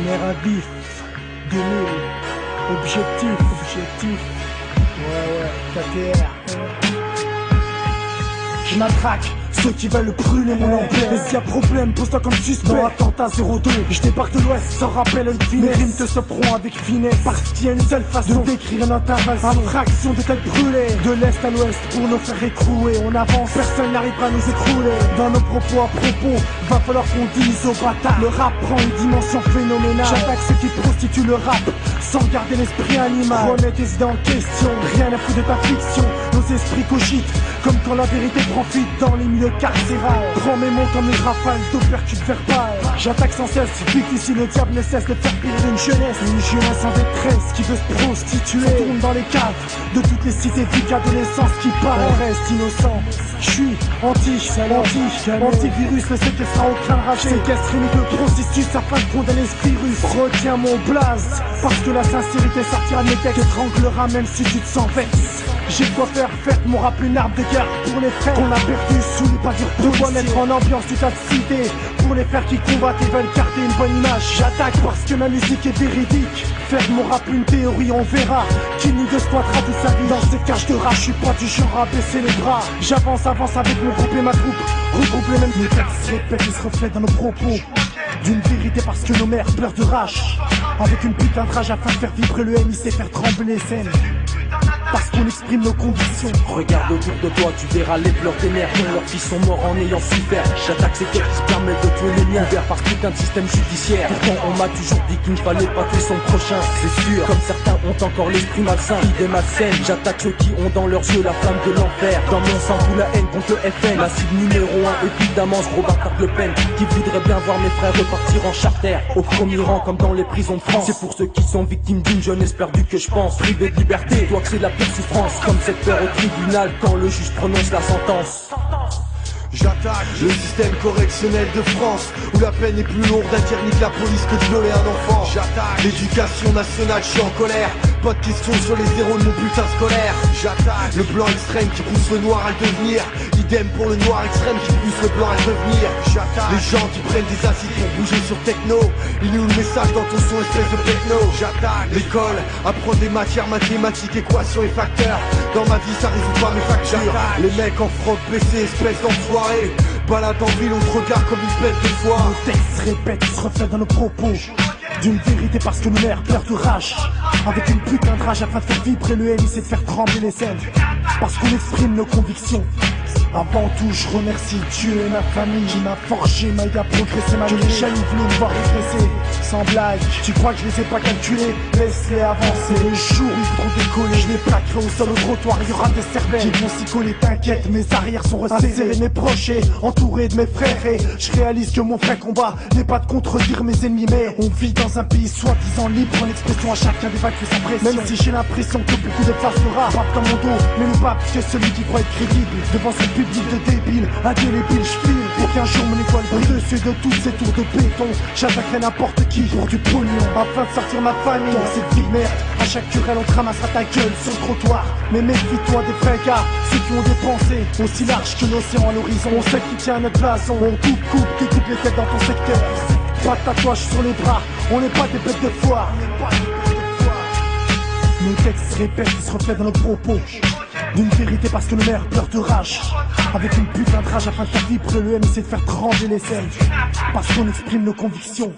Mère à vif, 2000, objectif, ouais, KTR. Je m'attraque ceux qui veulent brûler mon emblème. Et s'il y a problème, pose-toi comme suspect. Non, attentat 02, je débarque de l'ouest sans rappel une finesse. Mes rimes te sauveront avec finesse, parce qu'il y a une seule façon de décrire notre invasion. Infraction de tête brûlée, de l'est à l'ouest pour nous faire écrouer. On avance, personne n'arrivera à nous écrouler. Dans nos propos à propos, va falloir qu'on dise aux bâtards. Le rap prend une dimension phénoménale. J'attaque ceux qui prostituent le rap, sans garder l'esprit animal. Remets tes idées en question, rien à foutre de ta fiction. Nos esprits cogitent, comme quand la vérité prend fuite dans les milieux carcérales. Prends mes mots comme une rafale d'opercute verbale. J'attaque sans cesse, vite ici le diable ne cesse de faire pire une jeunesse en détresse qui veut se prostituer. On tourne dans les caves de toutes les cités vides, adolescence qui parle. On reste innocent, je suis antivirus, le séquestre à aucun rachet. Séquestre unique le prostitut afin de condamner ce virus. Retiens mon blaze, parce que la sincérité sortira de mes textes, étranglera même si tu te sens vexe. J'ai quoi faire de mon rap une arme de guerre pour les frères qu'on a perdus sous les pavillons. De quoi mettre en ambiance toute la cité pour les frères qui combattent et veulent garder une bonne image. J'attaque parce que ma musique est véridique. Faire de mon rap une théorie, on verra qui nous deux squattera toute sa vie dans ces cages de rage. Je suis pas du genre à baisser les bras. J'avance avec mon groupe et ma troupe. Regroupe les mêmes textes se répètent et se reflètent dans nos propos. D'une vérité parce que nos mères pleurent de rage. Avec une putain de rage afin de faire vibrer le MIC et faire trembler les scènes. Parce qu'on exprime nos convictions. Regarde autour de toi, tu verras les pleurs des mères dont leurs fils sont morts en ayant souffert. J'attaque ces quêtes qui se permettent de tuer les miens, ouvert par putain de système judiciaire. Pourtant on m'a toujours dit qu'il ne fallait pas tuer son prochain. C'est sûr, comme certains ont encore l'esprit malsain. Idée malsaine, j'attaque ceux qui ont dans leurs yeux la flamme de l'enfer. Dans mon sang tout la haine contre le FN. La cible numéro 1, évidemment ce gros bâtard Le Pen, qui voudrait bien voir mes frères repartir en charter, au premier rang comme dans les prisons de France. C'est pour ceux qui sont victimes d'une jeunesse perdue que je pense. Privé de liberté, toi que c'est la pire souffrance, comme cette peur au tribunal quand le juge prononce la sentence. J'attaque le système correctionnel de France, où la peine est plus lourde à dire ni que la police que de violer un enfant. J'attaque l'éducation nationale, je suis en colère. Pas de questions sur les zéros de mon bulletin scolaire. J'attaque le blanc extrême qui pousse le noir à le devenir. Idem pour le noir extrême qui pousse le blanc à le devenir. J'attaque les gens qui prennent des acides pour bouger sur techno. Ils nous le message dans ton son espèce de techno. J'attaque l'école, apprend des matières mathématiques, équations et facteurs. Dans ma vie ça résout pas mes factures. Les mecs en froc baissé, espèce d'enfoiré. Balade en ville, on te regarde comme une bête de foire. Nos textes se répètent, se reflètent dans nos propos. D'une vérité parce que nos mères pleurent de rage. Avec une putain de rage afin de faire vibrer le MIC et de faire trembler les scènes. Parce qu'on exprime nos convictions. Avant tout je remercie Dieu et ma famille qui m'a forgé, m'a aidé à progresser ma vie. Les jaloux voulaient me voir régresser, sans blague. Tu crois que je les ai pas calculés? Laisse-les avancer. Le jour où ils voudront décoller, je les plaquerai au sol au trottoir. Il y aura des cervelles qui vont s'y coller, t'inquiète, mes arrières sont resserrées. Mes proches et entourés de mes frères. Et je réalise que mon vrai combat n'est pas de contredire mes ennemis, mais on vit dans un pays soi-disant libre, en expression à chacun d'évacuer sa pression. Même si j'ai l'impression que beaucoup de faces de rap dans mon dos, mais le pape que celui qui croit être crédible devant ce public de débiles, indélébile, j'file pour qu'un jour mon étoile brille au-dessus de tous ces tours de béton. J'attaquerai n'importe qui pour du pognon afin de sortir ma famille dans cette vie de merde. À chaque querelle on te ramassera ta gueule sur le trottoir. Mais méfie-toi des vrais gars, ceux qui ont des pensées aussi larges que l'océan à l'horizon. On sait qui tient à notre blason, on coupe, découpe les têtes dans ton secteur. Pas de tatouage sur les bras, on n'est pas des bêtes de foire. Nos textes se répètent, ils se reflètent dans nos propos. D'une vérité parce que nos mères pleurent de rage. Avec une putain de rage afin de faire vibrer le MIC et de faire trembler les scènes. Parce qu'on exprime nos convictions.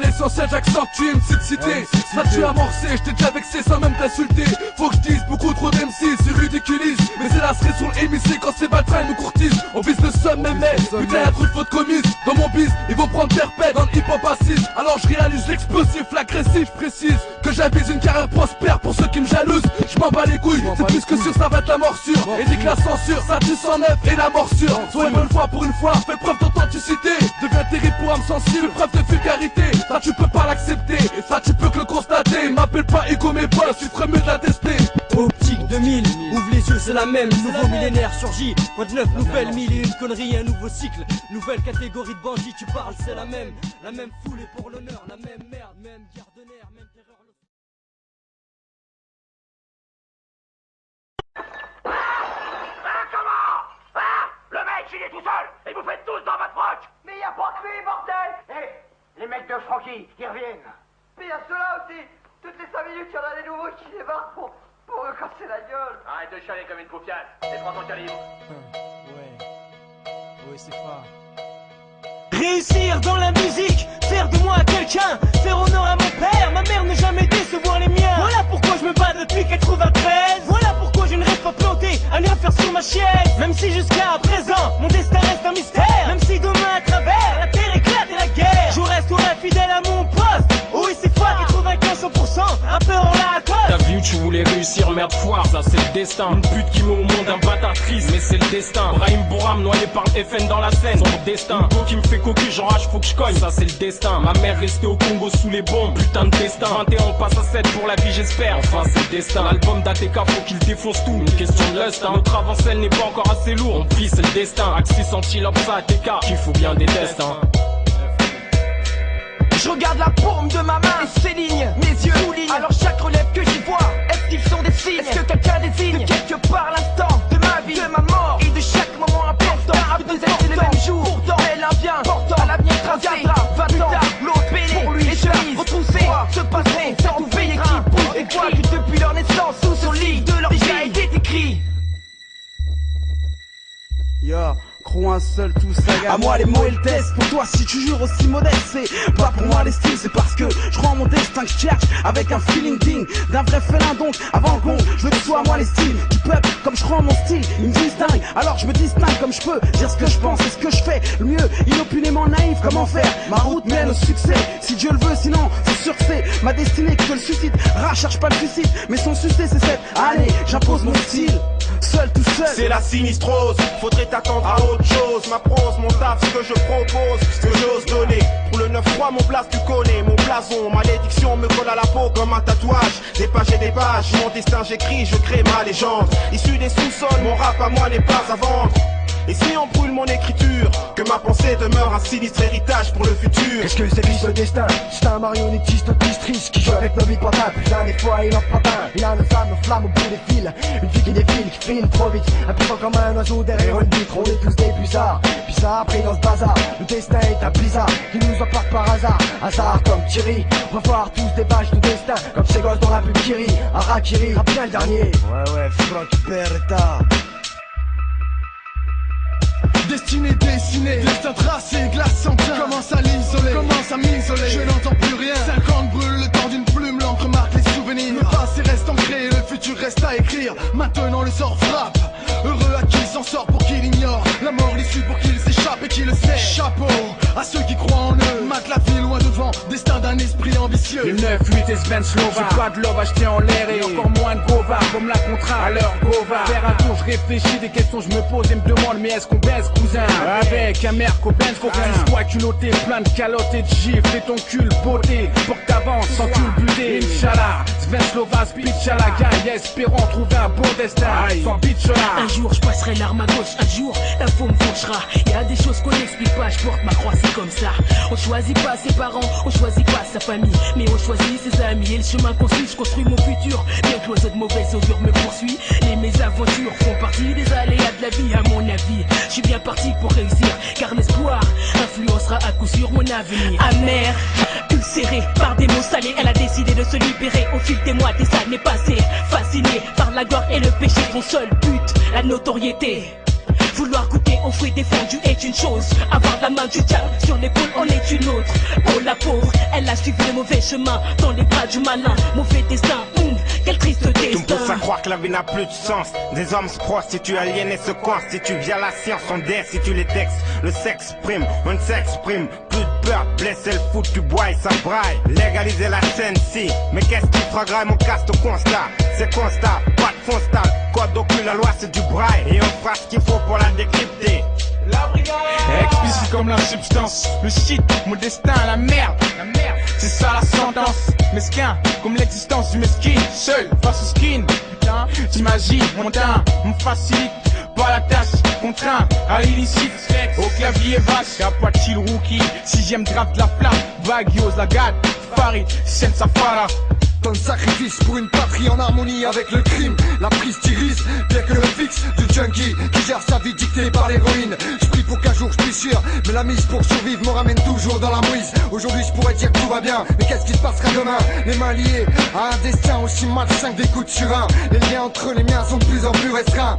L'essentiel j'accentue une petite cité. Ça tue amorcé, j't'ai déjà vexé sans même t'insulter. Faut que j'dise beaucoup trop d'MC, se ridiculise. Mais c'est la cerise sur le MIC quand ces bâtards nous courtisent. On vise le sommet mais putain y'a trop de fautes commises. Dans mon biz, ils vont prendre perpète dans le hip-hop assise. Alors je réalise l'explosif, l'agressif, précise que j'avise une carrière prospère pour ceux qui me jalousent. J'm'en bats les couilles, c'est plus que sûr ça va être la morsure. Et dit que la censure, ça tue sans neuf et la morsure. Sois une bonne fois pour une fois, fais preuve d'authenticité. Deviens terrible pour âme sensible, preuve de vulgarité. Ça tu peux pas l'accepter, et ça tu peux que le constater. M'appelle pas Ego mes boss, tu ferais mieux de la tester. Optique 2000, ouvre les yeux c'est la même, nouveau millénaire surgit. Quoi de neuf, nouvelle mille et une conneries, un nouveau cycle. Nouvelle catégorie de bandits, tu parles, c'est la même foule et pour l'honneur, la même merde, même guerre de nerfs, même terreur. Le mec, il est tout seul et vous faites tous dans votre froc. Mais y a pas que lui, bordel. Hé, les mecs de Francky, qui reviennent. Mais y a ceux-là aussi. Toutes les 5 minutes, y en a des nouveaux qui débarquent pour me casser la gueule. Arrête de chialer comme une paupiasse. Et prends ton calibre. Ouais, c'est fort. Réussir dans la musique, faire de moi quelqu'un, faire honneur à mon père, ma mère ne jamais décevoir les miens. Voilà pourquoi je me bats depuis 93. Voilà pourquoi je ne reste pas planté à rien faire sur ma chaise. Même si jusqu'à présent mon destin reste un mystère. Même si demain à travers la terre éclate et la guerre, je resterai fidèle à mon poste. Oui c'est foi 95-100%, un peu hors la cote. T'as vu, tu voulais réussir, merde foire, ça c'est le destin. Une pute qui met au monde un bâtard triste, mais c'est le destin. Brahim Bouram noyé par le FN dans la Seine, son destin. Une go qui me fait cocu, j'enrage, faut que je cogne, ça c'est le destin. Ma mère restée au Congo sous les bombes, putain de destin. 21 on passe à 7 pour la vie j'espère, enfin c'est le destin. L'album d'ATK faut qu'il défonce tout, une question de lust hein. Notre avancelle n'est pas encore assez lourd, on prie c'est le destin. Axis antilope ça ATK, qu'il faut bien des tests hein. Je regarde la paume de ma main et ses lignes, mes yeux soulignent. Alors chaque relève que j'y vois, est-ce qu'ils sont des signes? Est-ce que quelqu'un désigne de quelque part l'instant de ma vie, de ma mort et de chaque moment important? Car vous êtes les mêmes jours, pourtant elle a bien portant à l'avenir tracé. 20 ans, l'autre pélé, pour lui les chemises retroussées se passerait sans tout payer qui pousse des fois que depuis leur naissance sous son lit de leur déjà été écrit. Yo, crois un seul, tout ça gagne. À moi les mots et le test, pour toi si tu jures aussi modeste. C'est pas pour moi l'estime, c'est parce que je crois en mon destin que je cherche avec un feeling digne d'un vrai félin donc. Avant qu'on, je veux que ce soit moi l'estime du peuple, comme je crois en mon style, il me distingue. Alors je me distingue comme je peux, dire ce que je pense et ce que je fais. Le mieux, inopunément naïf, comment faire? Ma route mène au succès, si Dieu le veut, sinon c'est sûr que c'est ma destinée que je le suscite. Cherche pas le suicide, mais son succès c'est cette année, j'impose mon style. Seul, tout seul. C'est la sinistrose, faudrait t'attendre à autre chose. Ma prose, mon taf, ce que je propose, ce que j'ose donner. Pour le 9-3, mon place tu connais, mon blason. Malédiction me colle à la peau comme un tatouage. Des pages et des pages, mon destin j'écris, je crée ma légende. Issu des sous-sols, mon rap à moi n'est pas à vendre. Et si on brûle mon écriture, que ma pensée demeure un sinistre héritage pour le futur. Qu'est-ce que c'est lui ce destin? C'est un marionnettiste triche qui joue avec nos vies portables. Putain des fois il en prend un. Il a nos âmes, nos flammes au bout des fils. Une fille qui défile, qui file trop vite. Impuissant comme un oiseau derrière une vitre. On est tous des bizarres, bizarres pris dans ce bazar. Le destin est un blizzard qui nous emporte par hasard. Hasard comme Thierry, on va voir tous des pages de destin. Comme ces gosses dans la pub Kiri, Harakiri, rappelle le dernier. Ouais, Franck Beretta. Destiné, dessiné, destin tracé, glace en teint. Commence à l'isoler, commence à m'isoler. Je n'entends plus rien, 50 brûle le temps d'une plume. L'encre marque les souvenirs, le passé reste ancré, le futur reste à écrire. Maintenant le sort frappe, heureux à qui s'en sort pour qui l'ignore. La mort l'issue pour qu'il s'échappe et qui le sait. Chapeau à ceux qui croient en eux. Mate la vie loin devant, destin d'un esprit ambitieux. Le 9-8 et Sven Slova, j'ai pas de love acheté en l'air et encore moins de Gova. Comme la contrat à l'heure Gova. Faire un tour, je réfléchis, des questions je me pose et me demande mais est-ce qu'on baisse cousin? Avec un mère copain, qu'on soit culotté, plein de calottes et de gifles et ton cul beauté pour que t'avances sans cul buté. Inch'Allah, Sven Slova, bitch à la gagne, espérons trouver un bon destin sans bitch là. Un jour je passerai l'arme à gauche, un jour l'info me fauchera. Y'a des choses qu'on n'explique pas, je porte ma croix, c'est comme ça. On choisit pas ses parents, on choisit pas sa famille, mais on choisit ses amis et le chemin qu'on suit. Je construis mon futur, bien que l'oiseau de mauvaise augure me poursuit. Les mésaventures font partie des aléas de la vie, à mon avis. Je suis bien parti pour réussir, car l'espoir influencera à coup sûr mon avenir. Amère, ulcérée par des mots salés, elle a décidé de se libérer au fil des mois, des années passées. Fascinée par la gloire et le péché, son seul but, la notoriété. Vouloir goûter aux fruits défendus est une chose, avoir la main du diable sur l'épaule en est une autre. Oh la pauvre, elle a suivi le mauvais chemin dans les bras du malin. Mauvais destin, quel triste destin. Tout me pousse à croire que la vie n'a plus de sens. Des hommes se prostituent, aliénés se constituent. Via la science, on destitue les textes. Le sexe prime, on ne s'exprime. Plus de peur, blesser le foot, tu bois et ça braille. Légaliser la scène, si. Mais qu'est-ce qui fera grave, mon casse au constat. C'est constat, pas de fond stable. Code d'aucune, la loi c'est du braille. Et on fera ce qu'il faut pour la décrypter. La brigade. Explicite comme la substance, le shit, mon destin, la merde. c'est ça la sentence. Mesquin, comme l'existence du mesquin. Seul face au skin, putain, t'imagines, mon teint me facilite pas la tâche, contraint à l'illicite. Au clavier vache, Apache le rookie, 6ème draft de la flamme, Baguio, Zagat, Farid, Sen Safara. Ton sacrifice pour une patrie en harmonie avec le crime. La prise t'irise, bien que le fixe du junkie qui gère sa vie dictée par l'héroïne. Je prie pour qu'un jour je puisse fuir, mais la mise pour survivre me ramène toujours dans la mouise. Aujourd'hui je pourrais dire que tout va bien, mais qu'est-ce qui se passera demain? Les mains liées à un destin aussi malsain que des coups de surin. Les liens entre les miens sont de plus en plus restreints.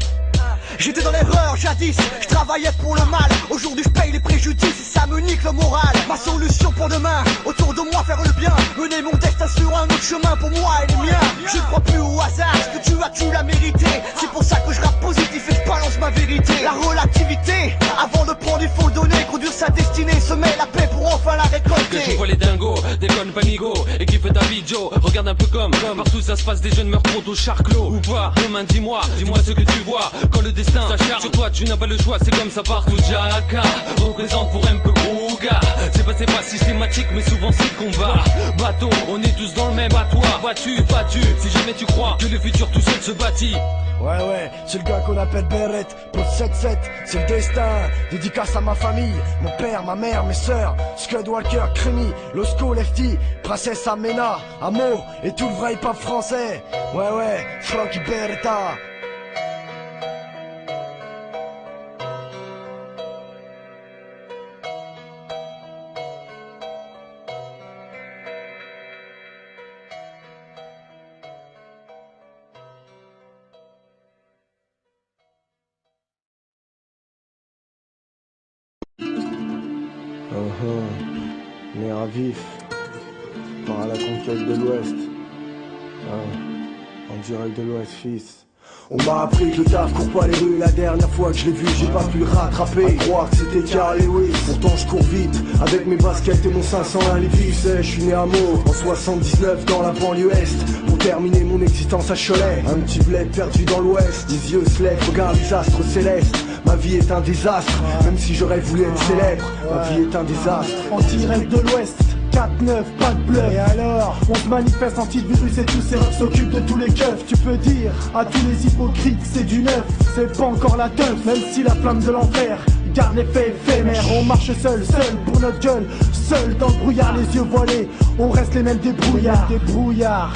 J'étais dans l'erreur jadis, je travaillais pour le mal. Aujourd'hui je paye les préjudices et ça me nique le moral. Ma solution pour demain, autour de moi faire le bien. Mener mon destin sur un autre chemin pour moi et les miens. Je ne crois plus au hasard, ce que tu as tu l'as mérité. C'est pour ça que je rappe positif et je balance ma vérité. La relativité, avant de prendre il faut donner. Conduire sa destinée, semer la paix pour enfin la récolter. Que je vois les dingos, déconne panigo et qui fait ta vidéo. Regarde un peu comme partout ça se passe, des jeunes meurent trop au charclos. Ou pas, demain dis-moi ce que tu vois. Quand le destin s'acharne sur toi, tu n'as pas le choix, c'est comme ça partout. Jaka représente pour un peu gros gars. C'est pas systématique, mais souvent c'est le combat. Bateau, on est tous dans le même bateau. Vois-tu, battu, si jamais tu crois que le futur tout seul se bâtit. Ouais, c'est le gars qu'on appelle Beret, post 7-7, c'est le destin. Dédicace à ma famille, mon père, ma mère, mes sœurs, Scud Walker, Crémy, Losco, Lefty, Princesse Amena, Amo et tout le vrai hip-hop français. Ouais, Frankie Beretta. Nerf à vif, part à la conquête de l'Ouest, en direct de l'Ouest, fils. On m'a appris que le taf court pas les rues. La dernière fois que je l'ai vu, j'ai pas pu le rattraper. À croire que c'était Carl Lewis. Pourtant je cours vite, avec mes baskets et mon 501 Lévis. Je suis né à Meaux, en 79 dans la banlieue Est. Pour terminer mon existence à Cholet, un petit bled perdu dans l'Ouest. Les yeux se lèvent, regarde les astres célestes. Ma vie est un désastre, même si j'aurais voulu être célèbre. Ma vie est un désastre. En direct de l'Ouest, 4-9, pas de bluff. Et alors, on se manifeste antivirus et tous ces refs s'occupent de tous les keufs. Tu peux dire à tous les hypocrites c'est du neuf. C'est pas encore la teuf, même si la flamme de l'enfer garde l'effet éphémère. On marche seul pour notre gueule. Seul dans le brouillard, les yeux voilés. On reste les mêmes débrouillards.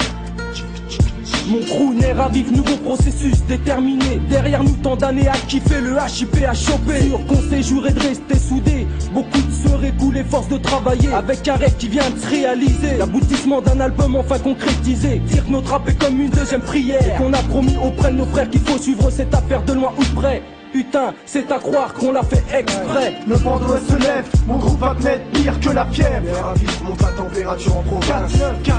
Mon crew n'est ravive, nouveau processus déterminé. Derrière nous tant d'années à kiffer, le HIP à choper. Sûr qu'on sait jurer de rester soudés. Beaucoup de se récoulent, force de travailler avec un rêve qui vient de se réaliser. L'aboutissement d'un album enfin concrétisé. Dire que notre rap est comme une deuxième prière. Et qu'on a promis auprès de nos frères qu'il faut suivre cette affaire de loin ou de près. Putain, c'est à croire qu'on l'a fait exprès. Le vent d'ouest se lève, mon groupe va te mettre pire que la fièvre. L'air à vif monte la température en province. 4-9,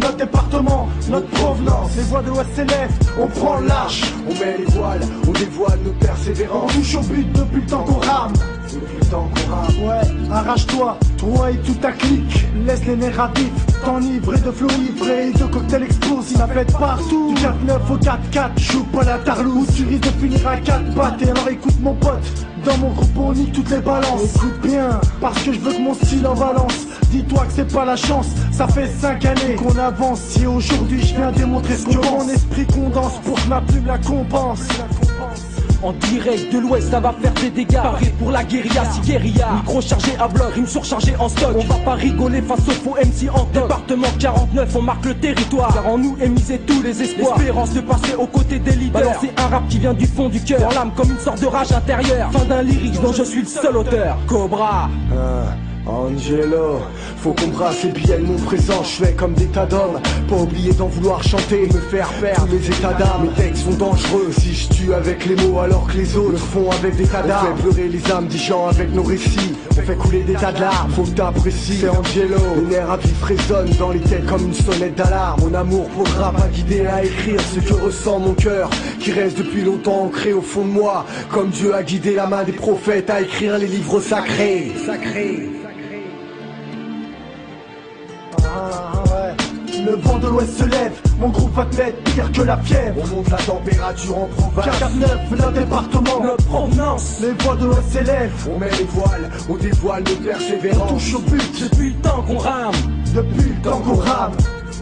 notre département, notre provenance. Les voix de l'ouest s'élèvent, on prend le large. On met les voiles, on dévoile nos persévérances. On touche au but depuis le temps qu'on rame. Depuis le temps qu'on rame. Ouais, arrache-toi, toi et toute ta clique. Laisse les nerfs à vif, t'enivrer de flots ivrés, de cocktails explosifs. Ça pète partout, du 4-9 au 4-4. Joue pas la tarlouse, tu risques de finir à 4 pattes. Et alors écoute mon pote, dans mon groupe on nique toutes les balances. Écoute bien, parce que je veux que mon style en balance. Dis-toi que c'est pas la chance, ça fait 5 années qu'on avance. Si aujourd'hui je viens démontrer ce que mon esprit condense pour que ma plume la compense. En direct de l'Ouest, ça va faire des dégâts. Pareil pour la guérilla, si guérilla. Micro chargé à bloc, rime surchargé en stock. On va pas rigoler face au faux MC en top. Département 49, on marque le territoire. Car en nous est misé tous les espoirs. L'espérance de passer aux côtés des leaders. Balancer un rap qui vient du fond du cœur. Dans l'âme comme une sorte de rage intérieure. Fin d'un lyrique dont je suis le seul auteur. Cobra. Angelo, faut qu'on brasse les billets de mon présent. Je fais comme des tas d'hommes, pas oublier d'en vouloir chanter, me faire perdre mes états d'âme. Mes textes sont dangereux si je tue avec les mots alors que les autres le font avec des tas d'armes. On fait pleurer les âmes des gens avec nos récits, on fait couler des tas de larmes. Faut que t'apprécies, c'est Angelo. Les nerfs à vif résonnent dans les têtes comme une sonnette d'alarme. Mon amour pour le rap a guidé à écrire ce que ressent mon cœur, qui reste depuis longtemps ancré au fond de moi. Comme Dieu a guidé la main des prophètes à écrire les livres sacrés. Le vent de l'Ouest se lève, mon groupe va te mettre pire que la fièvre. On monte la température en province. 4-9, notre département, notre provenance. Les voix de l'Ouest s'élèvent, on met les voiles, on dévoile nos persévérances. On touche au but depuis le temps qu'on rame. depuis le temps qu'on rame.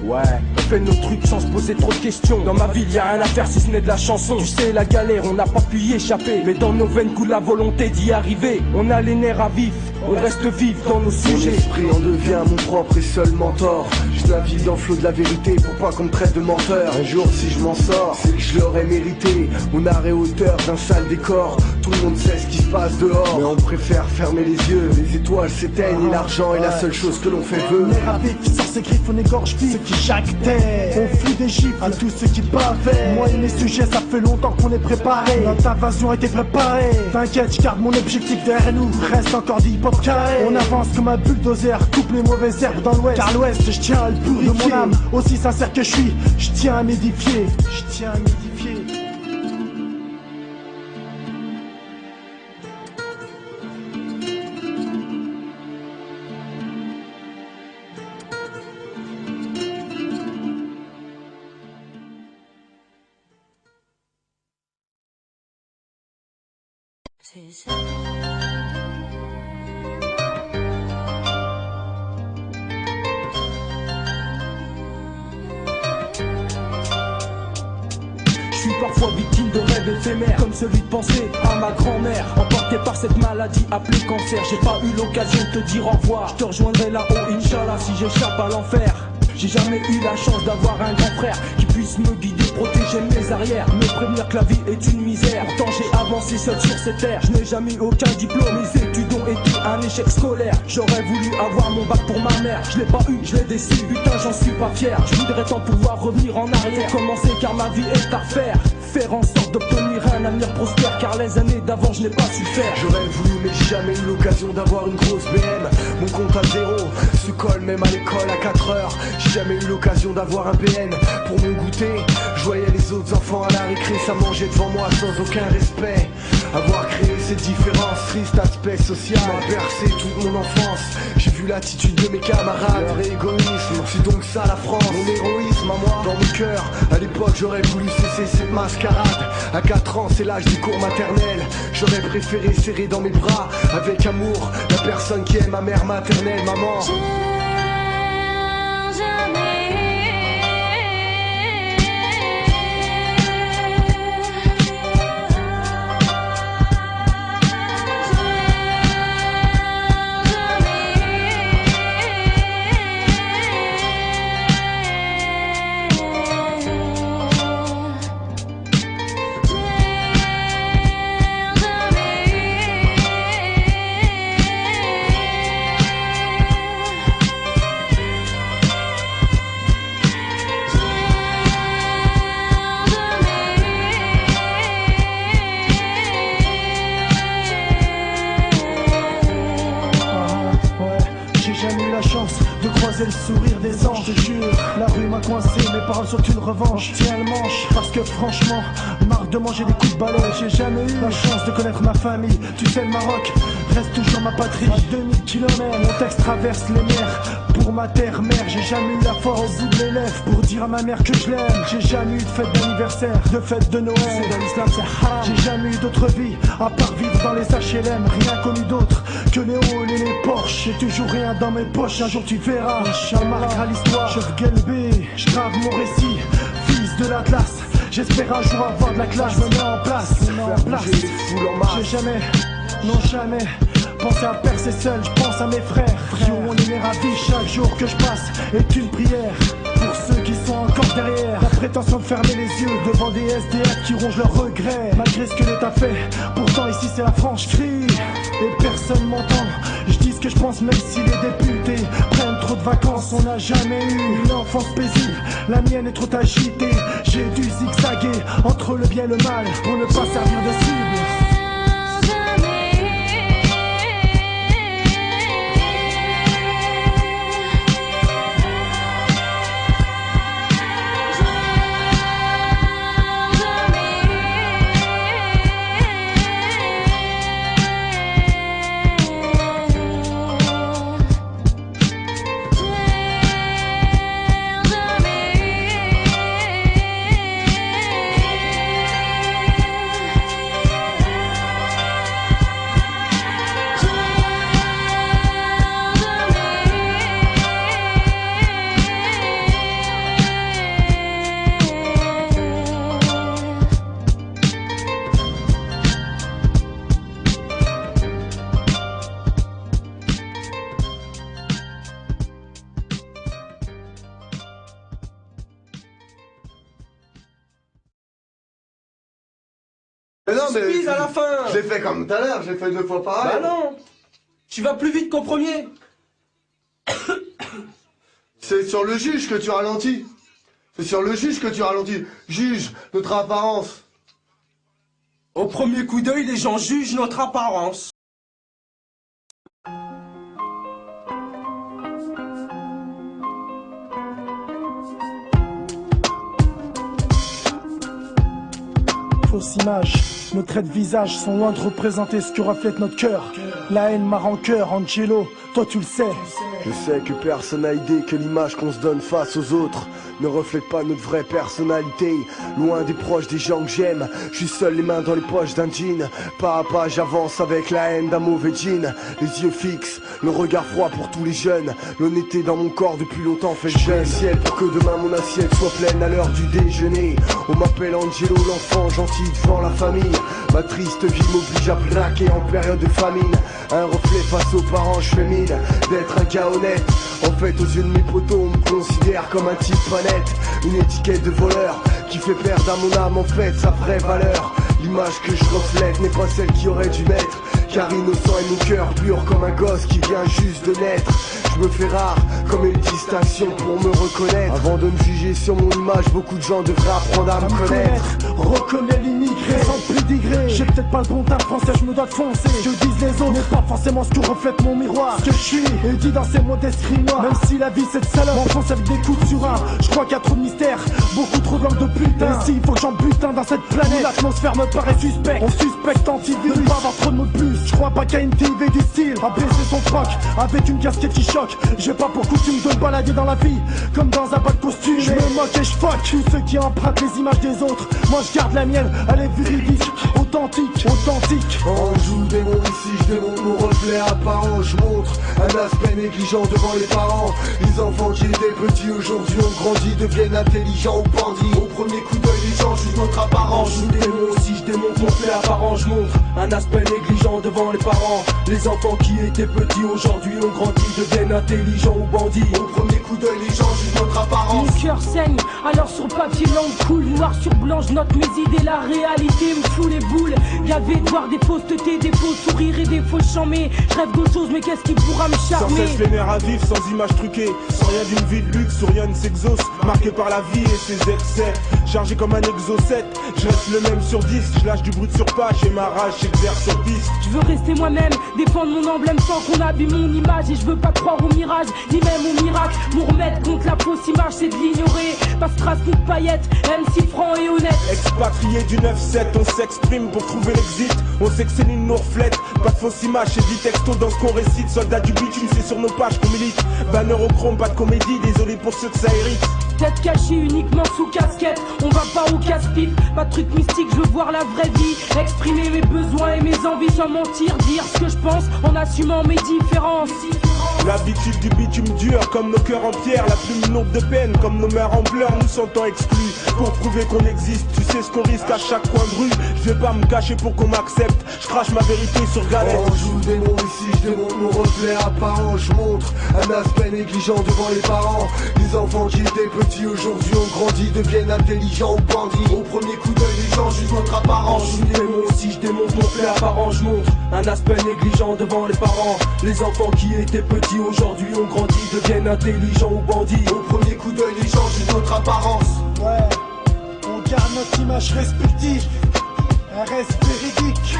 Ouais, on fait nos trucs sans se poser trop de questions. Dans ma ville y'a rien à faire si ce n'est de la chanson. Tu sais la galère, on n'a pas pu y échapper. Mais dans nos veines coule la volonté d'y arriver. On a les nerfs à vif, on reste vif dans nos sujets. Mon esprit en devient mon propre et seul mentor. Je navigue dans le flot de la vérité pour pas qu'on me traite de menteur. Un jour si je m'en sors, c'est que je l'aurais mérité. Mon art est hauteur d'un sale décor. Tout le monde sait ce qui se passe dehors, mais on préfère fermer les yeux. Les étoiles s'éteignent et l'argent est la seule chose que l'on fait vœu. On est rapide qui sort ses griffes, on égorge vite ceux qui jactaient. On fout des gifles à tous ceux qui bavaient. Moi et mes sujets, ça fait longtemps qu'on est préparé. Notre invasion était préparée. T'inquiète, je garde mon objectif derrière nous. Reste encore 10 hip-hop carrés. On avance comme un bulldozer, coupe les mauvaises herbes dans l'ouest. Car l'ouest, je tiens à le purifier. De mon âme, aussi sincère que je suis, je tiens à m'édifier. Je tiens à m'édifier. Je suis parfois victime de rêves éphémères, comme celui de penser à ma grand-mère, emporté par cette maladie appelée cancer. J'ai pas eu l'occasion de te dire au revoir. Je te rejoindrai là-haut, Inch'Allah, si j'échappe à l'enfer. J'ai jamais eu la chance d'avoir un grand frère qui puisse me guider, protéger mes arrières, me prévenir que la vie est une misère. Pourtant j'ai avancé seul sur cette terre. Je n'ai jamais eu aucun diplôme, mes études ont été un échec scolaire. J'aurais voulu avoir mon bac pour ma mère, je l'ai pas eu, je l'ai déçu, putain j'en suis pas fier. Je voudrais tant pouvoir revenir en arrière, commencer car ma vie est à refaire. Faire en sorte d'obtenir un avenir prospère, car les années d'avant je n'ai pas su faire. J'aurais voulu mais j'ai jamais eu l'occasion d'avoir une grosse BM. Mon compte à zéro, se colle même à l'école à 4 heures. J'ai jamais eu l'occasion d'avoir un PN pour mon goûter. Je voyais les autres enfants à la récré, ça mangeait devant moi sans aucun respect. Avoir créé cette différence, triste aspect social, m'a bercé toute mon enfance. J'ai vu l'attitude de mes camarades, leur égoïsme, c'est donc ça la France. Mon héroïsme à moi, dans mon cœur. À l'époque j'aurais voulu cesser cette mascarade. À 4 ans c'est l'âge du cours maternel. J'aurais préféré serrer dans mes bras avec amour la personne qui est ma mère maternelle, maman. Le sourire des anges, je te jure. La rue m'a coincé, mes paroles sont une revanche. Tiens le manche, parce que franchement, marre de manger des coups de balai. J'ai jamais eu la chance de connaître ma famille. Tu sais le Maroc reste toujours ma patrie. À 2000 km, mon texte traverse les mers. Pour ma terre-mère, j'ai jamais eu la foi au bout de mes lèvres pour dire à ma mère que je l'aime. J'ai jamais eu de fête d'anniversaire, de fête de Noël. C'est dans l'islam, c'est haram. J'ai jamais eu d'autre vie, à part vivre dans les HLM. Rien connu d'autre que les halls et les Porsche. J'ai toujours rien dans mes poches, un jour tu verras. Je marquerai l'histoire, je guelbé, je grave mon récit. Fils de l'Atlas, j'espère un jour avoir de la classe. Je me mets en place, j'ai jamais, non jamais pensé à percer seul, je pense à mes frères. Qui ont les nerfs à vie, chaque jour que je passe est une prière. Pour ceux qui sont encore derrière, la prétention de fermer les yeux devant des SDF qui rongent leurs regrets. Malgré ce que l'État fait, pourtant ici c'est la France, je crie et personne m'entend. Je dis ce que je pense même si les députés prennent trop de vacances. On n'a jamais eu une enfance paisible, la mienne est trop agitée. J'ai dû zigzaguer entre le bien et le mal pour ne pas servir de cible. Mais non, mais. Speed à la fin. Je l'ai fait comme tout à l'heure, j'ai fait 2 fois pareil. Bah non. Tu vas plus vite qu'au premier. C'est sur le juge que tu ralentis. C'est sur le juge que tu ralentis. Juge notre apparence. Au premier coup d'œil, les gens jugent notre apparence. Fausse image, nos traits de visage sont loin de représenter ce que reflète notre cœur. La haine, ma rancœur, Angelo, toi tu le sais. Je sais que personne n'a idée que l'image qu'on se donne face aux autres ne reflète pas notre vraie personnalité. Loin des proches, des gens que j'aime, je suis seul les mains dans les poches d'un jean. Pas à pas j'avance avec la haine d'un mauvais jean. Les yeux fixes, le regard froid pour tous les jeunes. L'honnêteté dans mon corps depuis longtemps fait le jeune ciel pour que demain mon assiette soit pleine à l'heure du déjeuner. On m'appelle Angelo, l'enfant gentil devant la famille. Ma triste vie m'oblige à plaquer en période de famine. Un reflet face aux parents, je fais mine d'être un gars honnête. En fait aux yeux de mes potos on me considère comme un type pas net. Une étiquette de voleur qui fait perdre à mon âme en fait sa vraie valeur. L'image que je reflète n'est pas celle qui aurait dû m'être. Car innocent est mon cœur pur comme un gosse qui vient juste de naître. Je me fais rare comme une distinction pour me reconnaître. Avant de me juger sur mon image, beaucoup de gens devraient apprendre à me connaître. Reconnais l'immigré sans pédigré. J'ai peut-être pas le bon teint français, je me dois de foncer. Ce que disent les autres n'est pas forcément ce que reflète mon miroir. Ce que je suis et dit dans ces modestes grimoires. Même si la vie c'est de salope, m'enfonce avec des coups de surin. Je crois qu'il y a trop de mystère, beaucoup trop de langue de putain. Ici il faut que j'en butin dans cette planète. L'atmosphère me paraît suspecte. On suspecte antivirus, pas avoir trop de mots de plus. Je crois pas qu'il y a une TV du style à baisser son froc avec une casquette qui choque. J'ai pas pour coutume de me balader dans la vie comme dans un bas de costume. Je me moque et je fuck tous ceux qui empruntent les images des autres. Moi je garde la mienne, elle est véridique, authentique, authentique. On joue des mots ici, je démontre mon reflet apparent. Je montre un aspect négligent devant les parents. Les enfants qui étaient petits aujourd'hui ont grandi, deviennent intelligents ou bandits. Au premier coup d'œil les gens jugent notre apparence. Je joue des mots aussi, je démontre mon reflet apparent. Je montre un aspect négligent devant les parents. Les enfants qui étaient petits aujourd'hui ont grandi, deviennent intelligents ou bandits. Au premier coup d'œil les gens jugent notre apparence. Mon cœur saigne, alors sur papier l'encre coule. Noir sur blanc, je note mes idées, la réalité me fout les boules. Gavé de voir des faussetés, des faux sourires et des faux chambés. Je rêve d'autre chose, mais qu'est-ce qui pourra me Sans charmer? cesse les nerfs à vivre, sans images truquées, sans rien d'une vie de luxe, où rien ne s'exauce. Marqué par la vie et ses excès, chargé comme un exocet. Je reste le même sur 10, je lâche du brut sur page et ma rage j'exerce sur piste. Je veux rester moi-même, défendre mon emblème sans qu'on abîme mon image. Et je veux pas croire au mirage, ni même au miracle. Mon remède contre la fausse image, c'est de l'ignorer. Pas strass ni de paillettes, MC franc et honnête. Expatrié du 9-7, on s'exprime pour trouver l'exit. On sait que c'est l'une nos reflètes, pas de fausse image, c'est dit texto dans ce qu'on récite. Soldats du bitume, c'est sur nos pages qu'on milite. Banner au chrome, pas de comédie, désolé pour ceux que ça hérite. Tête cachée uniquement sous casquette, on va pas au casse-pipe. Pas de truc mystique, je veux voir la vraie vie. Exprimer mes besoins et mes envies sans mentir. Dire ce que je pense en assumant mes différences. L'habitude du bitume dur comme nos cœurs en pierre. La plume lourde de peine comme nos mères en pleurs. Nous sentons exclus pour prouver qu'on existe. Tu sais ce qu'on risque à chaque coin de rue. Je vais pas me cacher pour qu'on m'accepte. Je crache ma vérité sur galette. On joue des mots ici, je démontre mon reflet apparent. Je montre un aspect négligent devant les parents. Les enfants qui étaient petits aujourd'hui ont grandi, deviennent intelligents ou bandits. Au premier coup d'œil les gens jugent notre apparence. Je joue des mots aussi, je démontre mon reflet apparent. Je montre un aspect négligent devant les parents. Les enfants qui étaient petits aujourd'hui ont grandi, deviennent intelligents ou bandits. Au premier coup d'œil les gens jugent notre apparence. Ouais, on garde notre image respective, elle reste véridique.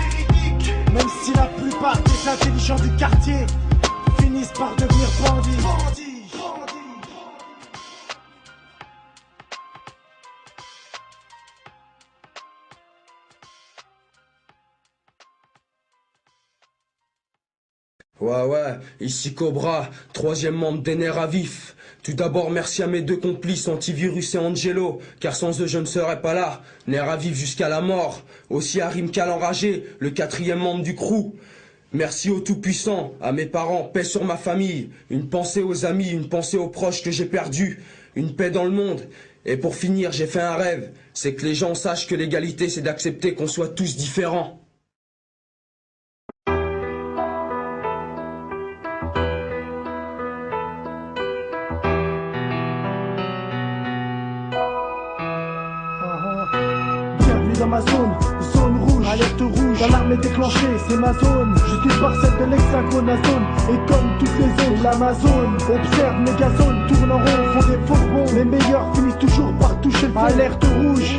Même si la plupart des intelligents du quartier finissent par devenir bandits. Ouais, ici Cobra, 3e membre des nerfs à vif. Tout d'abord, merci à mes 2 complices, Antivirus et Angelo, car sans eux je ne serais pas là. Nerfs à vif jusqu'à la mort. Aussi à Rimka l'enragé, le 4e membre du crew. Merci au Tout-Puissant, à mes parents, paix sur ma famille. Une pensée aux amis, une pensée aux proches que j'ai perdus. Une paix dans le monde. Et pour finir, j'ai fait un rêve. C'est que les gens sachent que l'égalité, c'est d'accepter qu'on soit tous différents. Bienvenue dans ma zone, zone rouge. Alerte rouge, l'alarme est déclenchée, c'est ma zone. Je suis parcelle de l'hexagone, la zone. Et comme toutes les autres, l'Amazone observe mégazone, tourne en rond, font des fourbons. Les meilleurs finissent toujours par toucher le fond. Alerte rouge,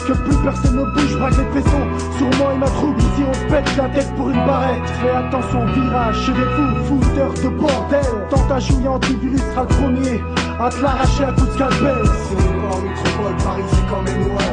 que plus personne ne bouge, braque les faisceaux. Sûrement il m'a troublé si on pète la tête pour une barrette. Fais attention, virage, chez des fous, fouteurs de bordel. Tant à jouer antivirus sera le premier à te l'arracher à coup de scalpel. Si on est pas en métropole, Paris c'est quand même loin.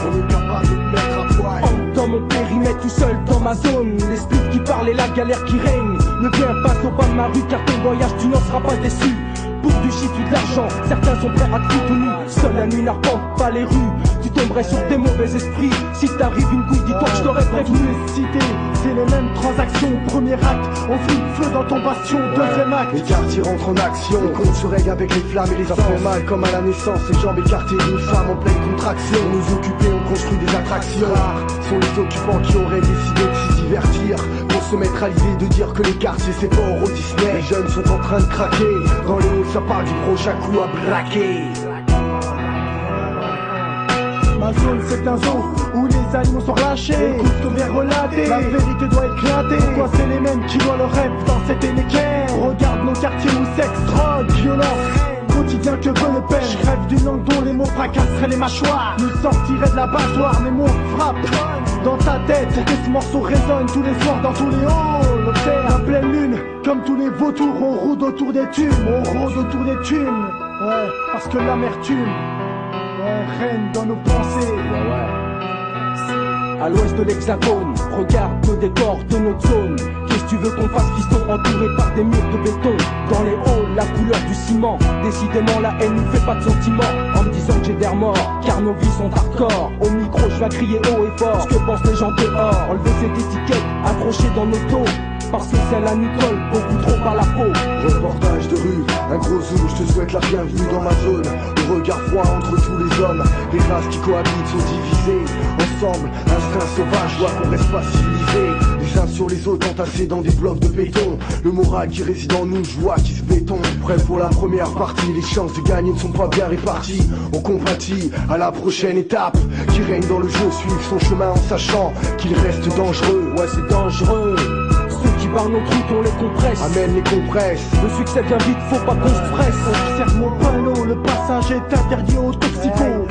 On est capable de te mettre à poil. Dans mon périmètre tout seul dans ma zone. Les spliffs qui parlent et la galère qui règne. Ne viens pas au bas de ma rue car ton voyage tu n'en seras pas déçu. Pour du shit ou de l'argent, certains sont prêts à te foutre nu. Seule la nuit n'arpente pas les rues. Tu tomberais sur des mauvais esprits. Si t'arrives une couille, dis-toi que je t'aurais prévenu. Les cités, c'est les mêmes transactions. Premier acte, on fout le feu dans ton bastion. Deuxième acte, les quartiers rentrent en action. On compte se règle avec les flammes et les sangs. Ça fait mal comme à la naissance, les jambes écartées d'une femme en pleine contraction. Nous occuper, on construit des attractions. Rares sont les occupants qui auraient décidé de s'y divertir. Pour se mettre à l'idée de dire que les quartiers c'est pas Euro Disney. Les jeunes sont en train de craquer. Dans les halls ça parle du prochain coup à braquer. ma zone c'est un zoo où les animaux sont relâchés. Écoute ce qu'on vient relater, la vérité doit éclater. Pourquoi c'est les mêmes qui voient le rêve dans cette énéquerre? Regarde nos quartiers où sexe, drogue, violence, quotidien que veut le père. Je rêve d'une langue dont les mots fracasseraient les mâchoires. Nous sortiraient de la basoire, mes mots frappent dans ta tête pour que ce morceau résonne tous les soirs dans tous les halls. L'observe la pleine lune, comme tous les vautours, on rôde autour des thunes. On rôde autour des thunes, ouais, parce que l'amertume, ouais, règne dans nos pensées. À l'ouest de l'hexagone, regarde le décor de notre zone. Qu'est-ce que tu veux qu'on fasse, fiston, entouré par des murs de béton? Dans les halls, la couleur du ciment. Décidément la haine nous fait pas de sentiments. En me disant que j'ai d'air mort, car nos vies sont hardcore. Au micro je vais crier haut et fort ce que pensent les gens dehors. Enlever cette étiquette accrochée dans nos dos, parce que celle-là nous colle beaucoup trop par la peau. Reportage de rue, un gros zoom, je te souhaite la bienvenue dans ma zone. Le regard froid entre tous les hommes, les races qui cohabitent sont divisées. Ensemble, instinct sauvage, voit qu'on reste pas civilisé. Les uns sur les autres entassés dans des blocs de béton. Le moral qui réside en nous, joie qui se béton. Prêt pour la première partie, les chances de gagner ne sont pas bien réparties. On compatit à la prochaine étape. Qui règne dans le jeu, suivre son chemin en sachant qu'il reste dangereux. Ouais, c'est dangereux. Ceux qui barrent nos trucs, on les compresse. Amène les compresses. Le succès vient vite, faut pas qu'on se presse. Observe mon panneau, le passage est interdit aux toxicos.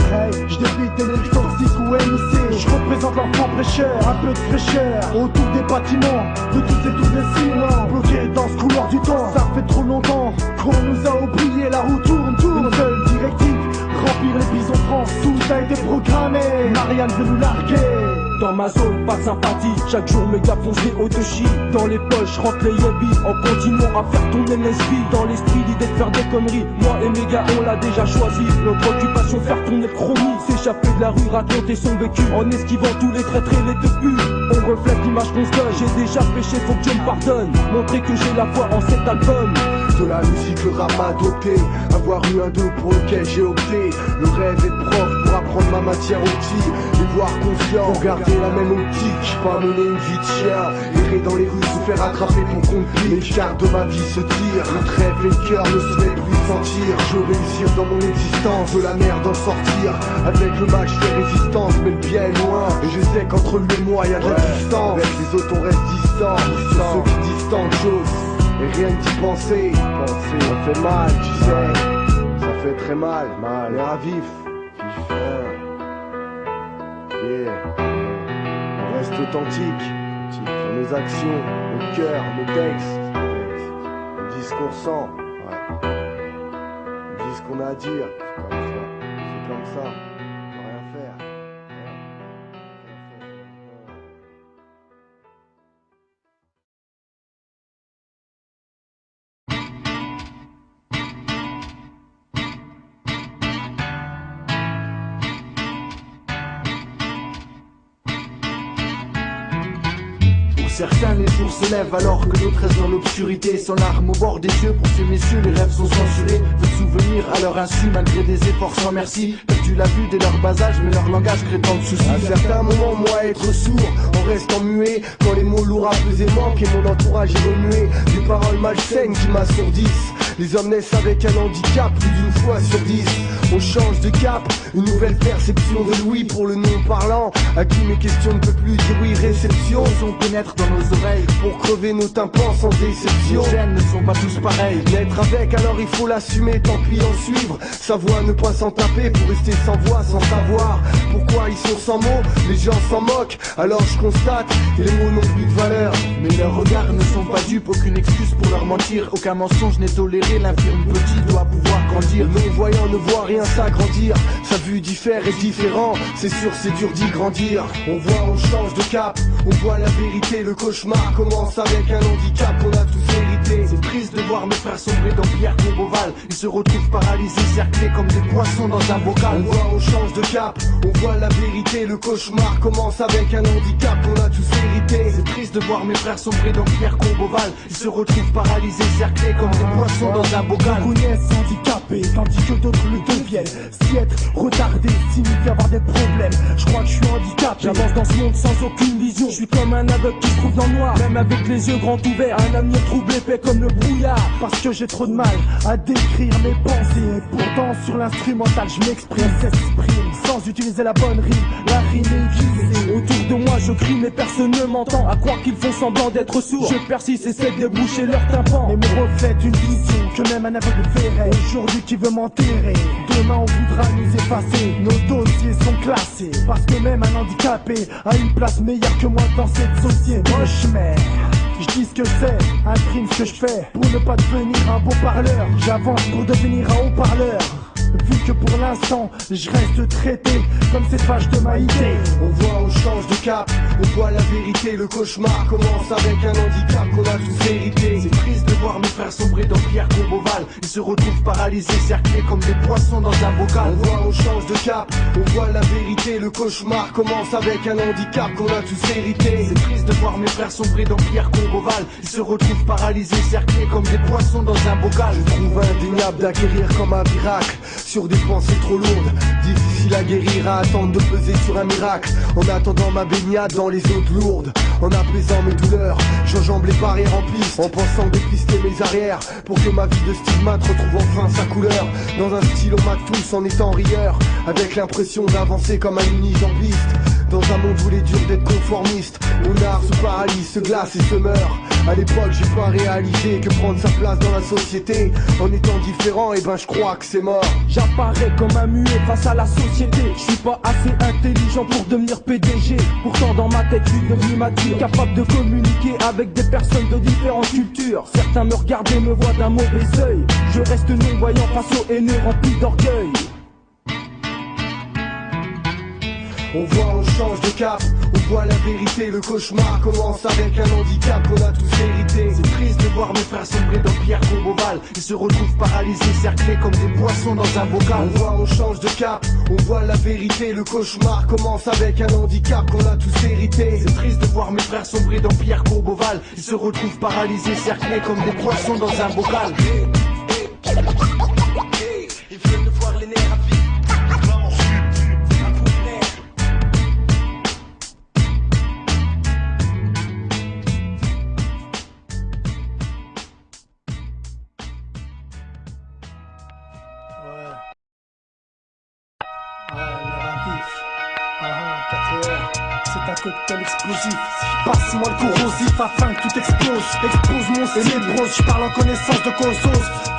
Je débite des lyrics toxiques ou MIC. Je représente l'enfant prêcheur, un peu de fraîcheur autour des bâtiments, de tous et tous les ciments. Bloqués dans ce couloir du temps, ça fait trop longtemps qu'on nous a oublié, la roue tourne. Une seule directive, remplir les bisons France. Tout a été programmé, Marianne veut nous larguer. Dans ma zone, pas de sympathie. Chaque jour mes gars font des autochis. Dans les poches, rentre les yobis. En continuant à faire tourner l'esprit. Dans l'esprit, l'idée de faire des conneries. Moi et mes gars, on l'a déjà choisi. Notre occupation, faire tourner le chromie. S'échapper de la rue, raconter son vécu. En esquivant tous les traîtres et les teubus. On reflète l'image qu'on se donne. J'ai déjà péché, faut que Dieu me pardonne. Montrer que j'ai la foi en cet album. De la musique, le rap m'a adopté. Avoir eu un 2 pour lequel j'ai opté. Le rêve est prof pour apprendre ma matière aux petits. Les voir conscients, pour garder la même optique. Pas mener une vie de chien, errer dans les rues, se faire attraper pour compter. Les cartes de ma vie se tirent. Le trèfle et le cœur ne se met plus sentir. Je veux réussir dans mon existence, de la merde en sortir. Avec le match, je fais résistance, mais le bien est loin. Et je sais qu'entre lui et moi, y a de la distance. Avec les autres, on reste distant. Sur ceux qui disent tant de choses. Et rien que d'y penser, ça fait mal, tu sais. Ça fait très mal, mais à vif. Yeah. On reste authentique dans nos actions, nos cœurs, nos textes. On dit ce qu'on sent, ouais. On dit ce qu'on a à dire. C'est comme ça, on peut rien faire. Certains les jours se lèvent alors que d'autres restent dans l'obscurité. Sans larmes au bord des yeux, pour ces messieurs les rêves sont censurés. Peu de souvenirs à leur insu malgré des efforts sans merci. Perdu la vue dès leur bas âge mais leur langage crée tant de soucis. À certains moments moi être sourd en restant muet. Quand les mots lourds apaisés manquent et mon entourage est remué. Des paroles malsaines qui m'assourdissent. Les hommes naissent avec un handicap, plus d'une fois fois sur 10. On change de cap, une nouvelle perception de Louis pour le non-parlant, à qui mes questions ne peuvent plus dire oui, réception. On pénètre dans nos oreilles pour crever nos tympans sans déception. Les gènes ne sont pas tous pareils. Naître avec, alors il faut l'assumer, tant pis en suivre. Sa voix ne pas s'en taper pour rester sans voix, sans savoir pourquoi ils sont sans mots. Les gens s'en moquent, alors je constate que les mots n'ont plus de valeur. Mais leurs regards ne sont pas dupes, aucune excuse pour leur mentir. Aucun mensonge n'est toléré, l'infirme petit doit pouvoir grandir. Le non-voyant ne voit rien s'agrandir, sa vue diffère est différent, c'est sûr c'est dur d'y grandir. On voit, on change de cap, on voit la vérité, le cauchemar commence avec un handicap qu'on a tous hérité. C'est triste de voir mes frères sombrer dans Pierre Comboval. Ils se retrouvent paralysés, cerclés comme des poissons dans un bocal. On voit, on change de cap, on voit la vérité, le cauchemar commence avec un handicap qu'on a tous hérité. C'est triste de voir mes frères sombrer dans Pierre Comboval. Ils se retrouvent paralysés, cerclés comme des poissons dans un bocal. Beaucoup naissent handicapés, tandis que d'autres le deviennent. Si être retardé signifie avoir des problèmes, je crois que je suis handicapé. J'avance dans ce monde sans aucune vision. Je suis comme un aveugle qui se trouve dans le noir, même avec les yeux grands ouverts. Un avenir trouble épais comme le brouillard, parce que j'ai trop de mal à décrire mes pensées. Et pourtant sur l'instrumental je m'exprime, s'exprime sans utiliser la bonne rime. La rime est visée. Autour de moi je crie mais personne ne m'entend. À croire qu'ils font semblant d'être sourds. Je persiste, essaie de déboucher leur tympan. Mais me reflète une vision que même un aveugle verrait. Aujourd'hui qui veut m'enterrer, demain on voudra nous effacer. Nos dossiers sont classés, parce que même un handicapé a une place meilleure que moi dans cette société. Moche mais je dis ce que je sais, imprime ce que je fais pour ne pas devenir un beau parleur. J'avance pour devenir un haut-parleur. Vu que pour l'instant je reste traité comme cette page de Maïté. On voit, on change de cap, on voit la vérité, le cauchemar commence avec un handicap qu'on a tous hérité. C'est triste de voir mes frères sombrer dans Pierre Comboval. Ils se retrouvent paralysés, cerclés comme des poissons dans un bocal. On voit, on change de cap, on voit la vérité, le cauchemar commence avec un handicap qu'on a tous hérité. C'est triste de voir mes frères sombrer dans Pierre Comboval. Ils se retrouvent paralysés, cerclés comme des poissons dans un bocal. Je trouve indéniable d'acquérir comme un miracle sur des pensées trop lourdes, difficiles à guérir, à attendre de peser sur un miracle. En attendant ma baignade dans les eaux lourdes, en apaisant mes douleurs, j'enjambe les barrières en piste, en pensant dépister mes arrières, pour que ma vie de stigmate retrouve enfin sa couleur. Dans un style on m'a tous en étant rieur, avec l'impression d'avancer comme un unijambiste. Dans un monde où il est dur d'être conformiste, mon art se paralyse, se glace et se meurt. À l'époque j'ai pas réalisé que prendre sa place dans la société en étant différent, et ben je crois que c'est mort. J'apparais comme un muet face à la société. Je suis pas assez intelligent pour devenir PDG. Pourtant dans ma tête je suis devenu mature, capable de communiquer avec des personnes de différentes cultures. Certains me regardent et me voient d'un mauvais œil. Je reste non-voyant face aux haineux remplis d'orgueil. On voit, on change de cap, on voit la vérité, le cauchemar commence avec un handicap qu'on a tous hérité. C'est triste de voir mes frères sombrer dans Pierre Comboval. Ils se retrouvent paralysés, cerclés comme des poissons dans un bocal. On voit, on change de cap, on voit la vérité, le cauchemar commence avec un handicap qu'on a tous hérité. C'est triste de voir mes frères sombrer dans Pierre Comboval. Ils se retrouvent paralysés, cerclés comme des poissons dans un bocal. Ils viennent de voir les nerfs à vif. C'est un cocktail explosif. Passe-moi le corrosif afin que tout explose. Expose mon célébrose, je parle en connaissance de cause.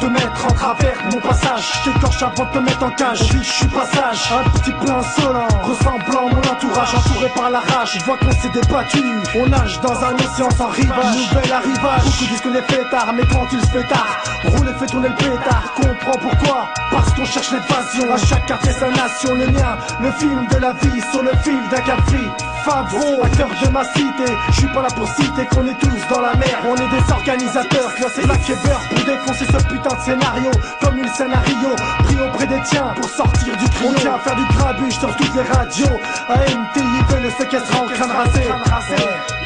Te mettre en travers mon passage. J'écorche avant de te mettre en cage. Je suis passage, un petit peu insolent, ressemblant à mon entourage, entouré par la rage. Je vois qu'on s'est débattu. On nage dans un océan sans rivage. Nouvel arrivage. Beaucoup disent qu'on est fêtard, mais quand il se fait tard, roule et fait tourner le pétard. Comprends pourquoi? Parce qu'on cherche l'évasion. À chaque quartier sa nation, le mien. Le film de la vie sur le fil d'un cap free. Favreau, acteur de ma cité. Je suis pas là pour citer qu'on est tous dans la merde. On est des organisateurs, classés black et beurre pour défoncer ce putain de scénario. Comme une scénario, pris auprès des tiens pour sortir du trio. On tient à faire du grabuge sur toutes les radios. AMTI veut le séquestrer en crâne rasé.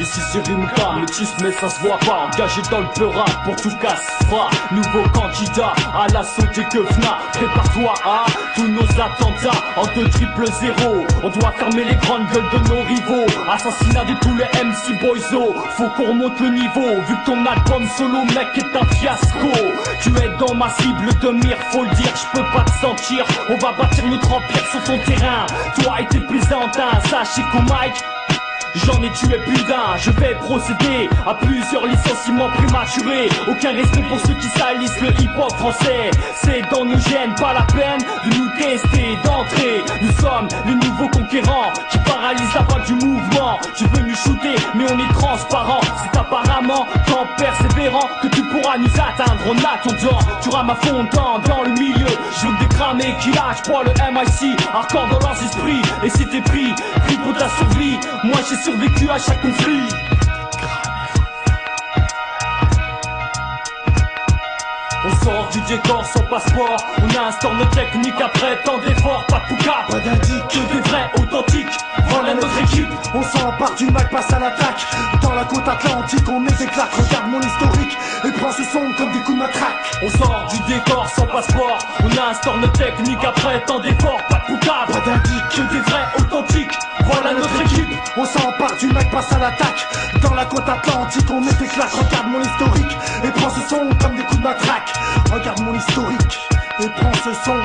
Ici c'est Rimka, métis mais ça se voit pas. Engagé dans le peurat pour tout casse fera. Nouveau candidat à la santé que FNA. Prépare-toi à tous nos attentats en 2 0 0. On doit fermer les grandes gueules de nos rivaux. niveau. Assassinat de tous les MC Boyzo. Faut qu'on remonte le niveau. Vu que ton album solo mec est un fiasco. Tu es dans ma cible de mire, faut le dire, je peux pas te sentir. On va bâtir notre empire sur ton terrain. Toi et tes plaisantins, sachez qu'au mic j'en ai tué plus d'un, je vais procéder à plusieurs licenciements prématurés. Aucun respect pour ceux qui salissent le hip-hop français. C'est dans nos gènes, pas la peine de nous tester d'entrée. Nous sommes les nouveaux conquérants qui paralysent la vague du mouvement. Tu veux nous shooter, mais on est transparent. C'est apparemment qu'en persévérant que tu pourras nous atteindre. En attendant, tu rames à fond dans le milieu. Je veux que des cramés qui lâchent pour le MIC, hardcore dans leurs esprits. Et si t'es pris pour ta survie, moi j'ai survécu à chaque conflit. On sort du décor sans passeport, on instaure nos techniques après tant d'efforts. Pas de poucap, pas d'indique, que des vrais authentiques. Voilà notre équipe, on s'empare du Mac, passe à l'attaque. Dans la côte atlantique, on met des claques. Regarde mon historique et prends ce son comme des coups de matraque. On sort du décor sans passeport, on instaure nos techniques après tant d'efforts. Pas de poucap, pas d'indique, que des vrais authentiques. Voilà notre équipe, on s'empare du Mac, passe à l'attaque. Dans la côte atlantique, on met des claques. Regarde mon historique et prends ce son comme des coups de matraque. Regarde mon historique et prends ce son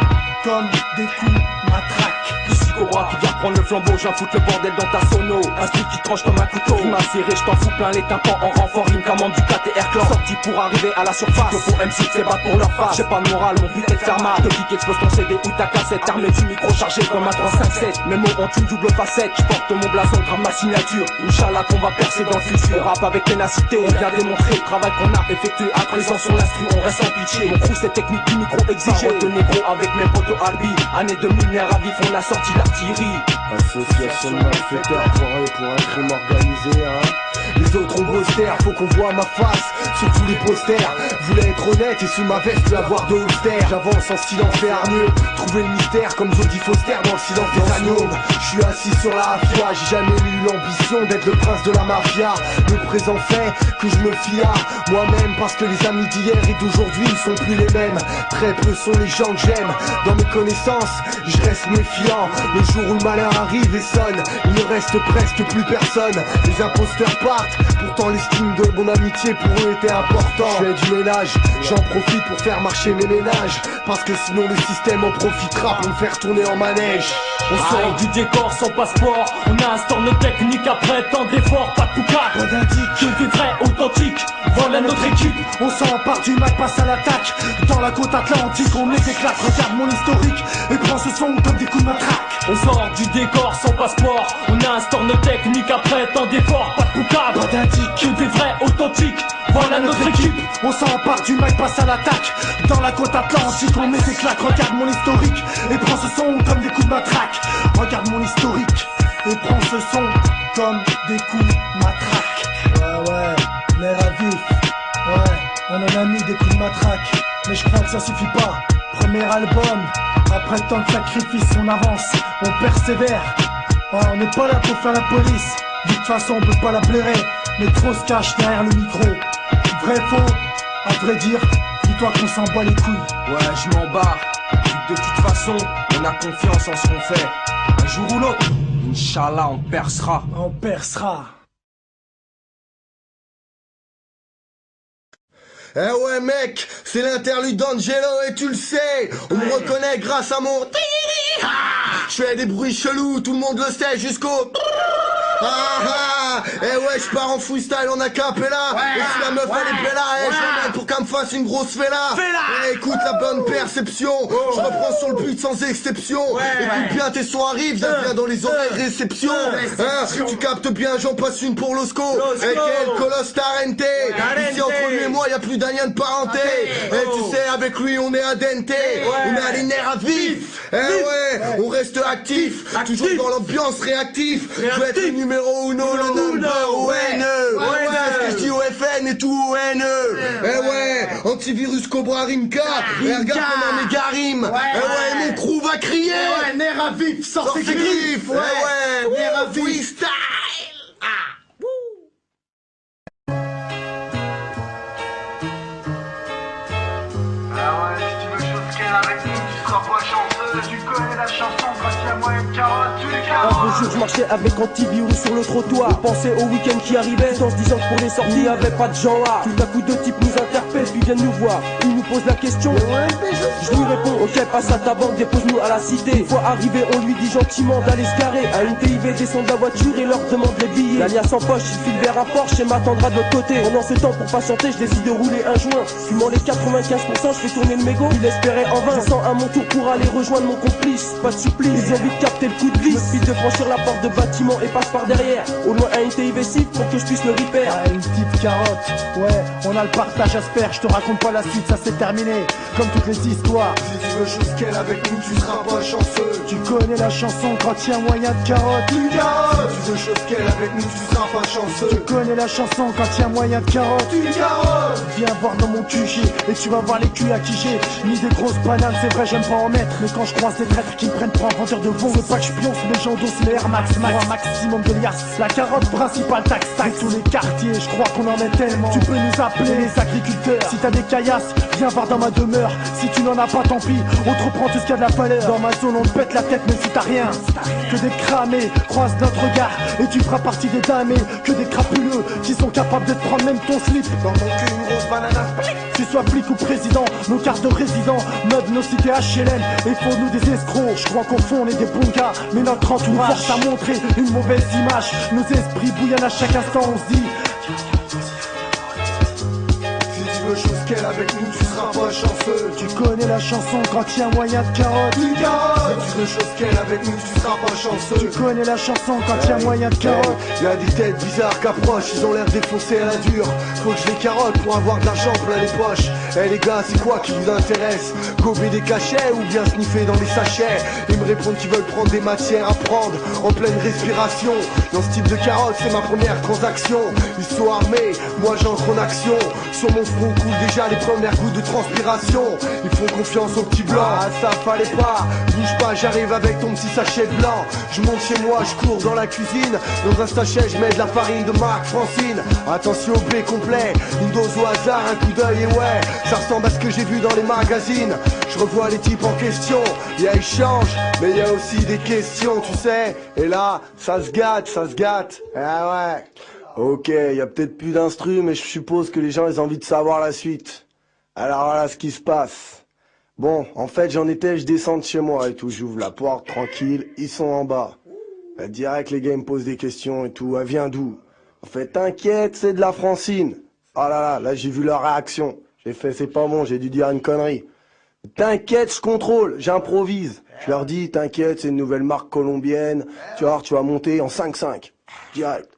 comme des coups de matraque. Ici Cobra qui vient prendre le flambeau, j'en foutre le bordel dans ta sono. Un stick qui tranche comme un couteau. Tu m'as serré, je t'en fous plein les tympans en renfort. Rime commande du KTR clan. Sorti pour arriver à la surface. Que pour MC c'est battre pour leur face. J'ai pas de morale, mon but est de faire mal. De kick explose ton CD ou ta cassette. Armé du micro chargé comme un 357. Mes mots ont une double facette. J'porte mon blason, grave ma signature. Inch'Allah qu'on va percer dans le futur. Rap avec ténacité, on vient démontrer le travail qu'on a effectué. À présent sur l'instru, on reste en pitié. Mon crew c'est technique du micro exigé. Parole de négro avec mes potos Albi. Année 2000, nerf à vif, on a sorti l'artillerie. Association de malfaiteurs pour un crime organisé, hein. Les autres ont beau se taire, faut qu'on voit ma face sur tous les posters. Voulais être honnête et sous ma veste plus avoir de holster. J'avance en silence et hargneux, trouver le mystère comme Jodie Foster dans le silence des agneaux. Je suis assis sur la rafia, j'ai jamais eu l'ambition d'être le prince de la mafia. Le présent fait que je me fie à moi-même, parce que les amis d'hier et d'aujourd'hui ne sont plus les mêmes. Très peu sont les gens que j'aime. Dans mes connaissances, je reste méfiant. Le jour où le malheur arrive et sonne, il ne reste presque plus personne. Les imposteurs partent, pourtant l'estime de mon amitié pour eux était important. Je fais du ménage, j'en profite pour faire marcher mes ménages, parce que sinon le système en profitera pour me faire tourner en manège. On sort du décor sans passeport, on instaure nos techniques après tant d'efforts. Pas de poucap, pas d'indique, que des vrais authentiques. Voilà notre équipe, on s'empare du Mac, passe à l'attaque. Dans la côte atlantique, on met des claques. Regarde mon historique et prends ce son comme des coups de matraque. On sort du décor sans passeport, on instaure nos techniques après tant d'efforts. Pas de poucap, pas d'indique, que des vrais authentiques. Voilà notre équipe, on s'empare du Mac, passe à l'attaque. Dans la côte atlantique, on met des claques. Regarde mon historique et prends ce son comme des coups de matraque. Regarde mon historique et prends ce son comme des coups de matraque. Ouais, l'air à vif. Ouais, on en a mis des coups de matraque, mais je crois que ça suffit pas. Premier album, après tant de sacrifices, on avance, on persévère. Ouais, on n'est pas là pour faire la police, de toute façon on peut pas la blairer, mais trop se cache derrière le micro. Vrai faux, à vrai dire, dis-toi qu'on s'en bat les couilles. Ouais, je m'en bats, de toute façon, on a confiance en ce qu'on fait. Un jour ou l'autre, Inch'Allah, on percera. On percera. Eh ouais mec, c'est l'interlude d'Angelo et tu le sais, on me reconnaît grâce à mon... Je fais des bruits chelous, tout le monde le sait jusqu'au... Eh ouais, je pars en freestyle en acapella. Et si la meuf elle est bella, je l'emmène pour qu'elle me fasse une grosse fella. Eh, écoute la bonne perception, je reprends sur le but sans exception. Écoute bien, tes sons arrivent, y'a bien dans les oreilles réception. Tu captes bien, j'en passe une pour l'osco. Et quel colosse Tarente. Ici entre lui et moi, y'a plus d'un lien de parenté. Et tu sais, avec lui on est adente. On a les nerfs à vif. Eh ouais, on reste actif, toujours dans l'ambiance réactif. Je vais être le numéro uno, le number one. C'est ce que je dis au FN et tout au NE. Eh ouais, antivirus Cobra Rimka. Et regarde comment mes gars riment. Eh ouais, mon crew va crier. Ouais, nerf à vif, sors tes griffes. Ouais, nerf à vif. freestyle. Ah ouais, si tu veux chose qu'elle avec nous, tu seras pas chanceux. Tu connais la chanson, grâce à moi, une carotte, tu les carottes. beau jour, je marchais avec anti-virus sur le trottoir. Je pensais au week-end qui arrivait, tout en se disant que pour les sorties, il n'y avait pas de gens là. Tout à coup, deux types nous interpellent, puis viennent nous voir. Ils nous posent la question. Je lui réponds, ok, passe à ta banque, dépose-nous à la cité. Une fois arrivé, on lui dit gentiment d'aller se garer. À une TIV, descend de la voiture et leur demande les billets. L'alias en poche, il file vers un Porsche et m'attendra de l'autre côté. Pendant ce temps, pour patienter, je décide de rouler un joint. Fumant les 95%, je fais tourner le mégot. Il espérait en vain. Je sens à mon tour pour aller rejoindre mon complice. Pas de supplice, ils ont vite capté le coup de vis. Je me speed de franchir la porte de bâtiment et passe par derrière. Au loin, un TIV cible pour que je puisse le repair. Ah, une petite carotte, ouais, on a le partage à se faire. Je te raconte pas la suite, ça c'est terminé. Comme toutes les histoires. Si tu veux chose qu'elle avec nous, tu seras pas chanceux. Tu connais la chanson quand il y a moyen de carotte. Une carotte. Si tu veux chose qu'elle avec nous, tu seras pas chanceux. Tu connais la chanson quand il y a moyen de carotte. Une carotte. Viens voir dans mon QG et tu vas voir les culs à qui j'ai mis des grosses bananes. C'est vrai, j'aime pas en mettre, mais quand je croise des traîtres qui me prennent pour un vendeur de veau, c'est pas que je pionce, mais j'endosse les Air Max. Pour un maximum de liasses. La carotte principale taxe. Tous les quartiers, je crois qu'on en met tellement. Tu peux nous appeler les agriculteurs. Si t'as des caillasses, viens voir dans ma demeure. Si tu n'en as pas, tant pis, on te reprend tout ce qu'il y a de la valeur. Dans ma zone, on te pète la tête, même si t'as rien. Que des cramés croisent notre regard et tu feras partie des damnés. Que des crapuleux qui sont capables de te prendre même ton slip. Dans mon cul, une grosse banane à split. Tu sois flic ou président, nos cartes de résident, meubles nos cités HLM, et faut nous des escrocs. Je crois qu'au fond on est des bons gars, mais notre entourage force à montrer une mauvaise image. Nos esprits bouillonnent à chaque instant, on se dit. Si tu veux chose qu'elle avec nous, tu seras pas chanceux. Tu connais la chanson quand il y a moyen de carotte. Une carotte. Si tu veux chose qu'elle avec nous, tu seras pas chanceux. Tu connais la chanson quand il y a moyen de carotte. Y'a des têtes bizarres qu'approchent, ils ont l'air défoncés à la dure. Faut que je les carotte pour avoir de l'argent plein les poches. Eh les gars, c'est quoi qui vous intéresse? Gober des cachets ou bien sniffer dans les sachets? Ils me répondent qu'ils veulent prendre des matières à prendre en pleine respiration. Dans ce type de carotte, c'est ma première transaction. Ils sont armés, moi j'entre en action. Sur mon front coulent déjà les premières gouttes de transpiration. Ils font confiance aux petits blancs. Ah ça fallait pas, bouge pas, j'arrive avec ton petit sachet blanc. Je monte chez moi, je cours dans la cuisine. Dans un sachet, je mets de la farine de marque Francine. Attention au blé complet, une dose au hasard, un coup d'œil et ouais, ça ressemble à ce que j'ai vu dans les magazines. Je revois les types en question, y a échange, mais y a aussi des questions, tu sais. Et là, ça se gâte, ça se gâte. Ah ouais. Ok, y a peut-être plus d'instru, mais je suppose que les gens ils ont envie de savoir la suite. Alors voilà ce qui se passe. Bon, en fait j'en étais, je descends de chez moi et tout, j'ouvre la porte tranquille, ils sont en bas. Bah, direct les gars ils me posent des questions et tout, elle vient d'où? En fait t'inquiète, c'est de la Francine. Oh là j'ai vu leur réaction. J'ai fait c'est pas bon, j'ai dû dire une connerie. T'inquiète, je contrôle, j'improvise. Je leur dis t'inquiète, c'est une nouvelle marque colombienne. Tu vas voir, tu vas monter en 5-5. Direct.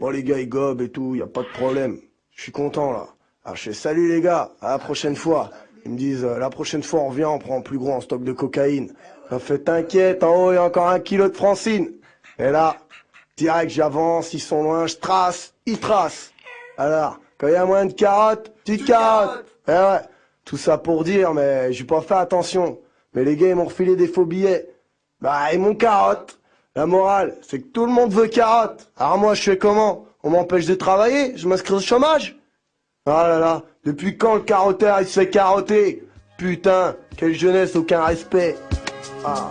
Bon les gars ils gobent et tout, y a pas de problème. Je suis content là. Alors je fais salut les gars, à la prochaine fois. Ils me disent la prochaine fois on revient, on prend plus gros en stock de cocaïne. On fait t'inquiète, en haut il y a encore 1 kilo de Francine. Et là, direct j'avance, ils sont loin, je trace, ils tracent. Alors, quand il y a moins de carottes, tu carottes. Eh ouais, tout ça pour dire, mais j'ai pas fait attention. Mais les gars ils m'ont refilé des faux billets. Bah ils m'ont carotte. La morale, c'est que tout le monde veut carotte. Alors moi, je fais comment? On m'empêche de travailler? Je m'inscris au chômage? Ah là là, depuis quand le carotteur, il se fait carotter? Putain, quelle jeunesse, aucun respect. Ah.